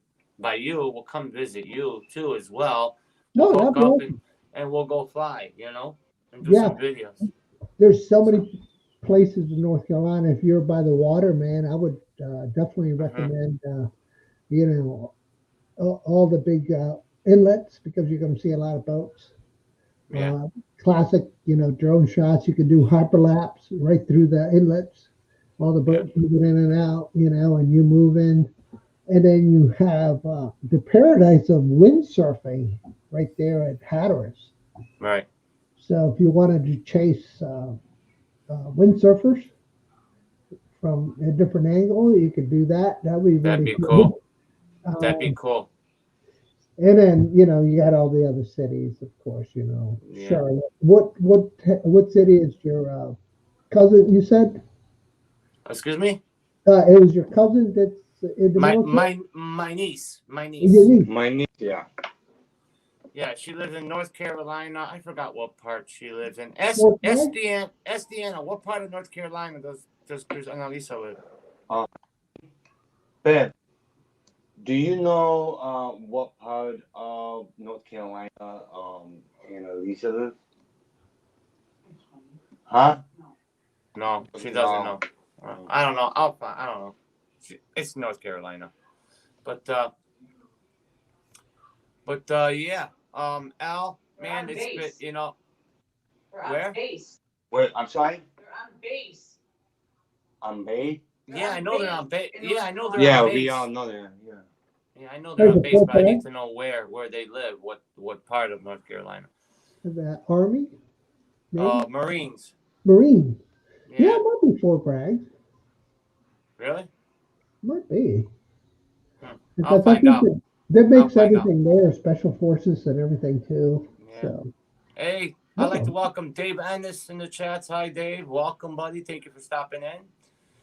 you. We'll come visit you too as well. No, We'll that'd hook be up awesome. and we'll go fly, and do Yeah. some videos. There's so many places in North Carolina. If you're by the water, man, I would definitely recommend, all the big inlets because you're going to see a lot of boats. Yeah. Classic, drone shots. You can do hyperlapse right through the inlets. All the boats moving in and out, and you move in. And then you have the paradise of windsurfing right there at Hatteras. Right. So if you wanted to chase windsurfers from a different angle, you could do that. That'd be That'd really be cool. That'd Um, be cool. And then you got all the other cities, of course. Yeah. Charlotte. What city is your cousin? You said Excuse me? it was your cousin that's in the My military? my niece. My Your niece. niece. My niece, yeah. Yeah, she lives in North Carolina. I forgot what part she lives in. North Carolina? Estiana. What part of North Carolina does Cruz Annalisa live? Ben, do you know what part of North Carolina Annalisa lives? Huh? No, she doesn't know. I don't know. I don't know. It's North Carolina, but yeah. Al, man, They're on it's been base. They're Where? on base. Wait, I'm sorry? They're on base. On Bay? yeah. I know they're on base. Yeah, I know they're Yeah, on base. we all know that. Yeah. Yeah, I know they're There's on a base, but I full need to know where they live. What part of North Carolina? The Army? Maybe? Marines. Marine. Yeah, Yeah. it might be Fort Bragg. Really? Might be. I'll Because I find think out. that makes find out. everything there, special forces and everything too. Yeah. So Hey, I'd like to welcome Dave Ennis in the chats. Hi, Dave. Welcome, buddy. Thank you for stopping in.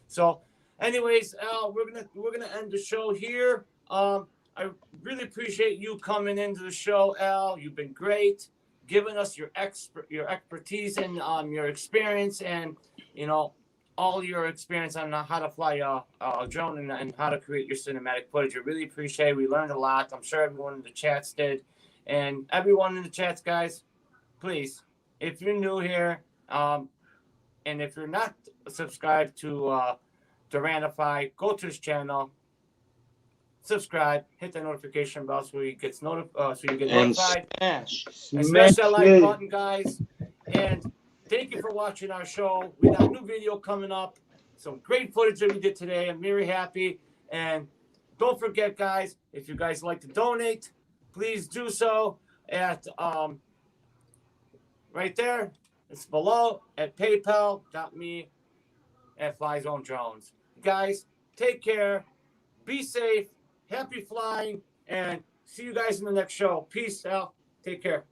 So, anyways, Al, we're gonna end the show here. I really appreciate you coming into the show, Al. You've been great, giving us your expertise and your experience and all your experience on how to fly a drone and how to create your cinematic footage. I really appreciate it. We learned a lot. I'm sure everyone in the chats did, and everyone in the chats, guys. Please, if you're new here, and if you're not subscribed to DURANFY, go to his channel, subscribe, hit the notification bell so you get And notified. smash And smash that like it. button, guys. And thank you for watching our show. We got a new video coming up. Some great footage that we did today. I'm very happy. And don't forget, guys, if you guys like to donate, please do so at right there. It's below at paypal.me at Flyzone Drones. Guys, take care. Be safe. Happy flying. And see you guys in the next show. Peace out. Take care.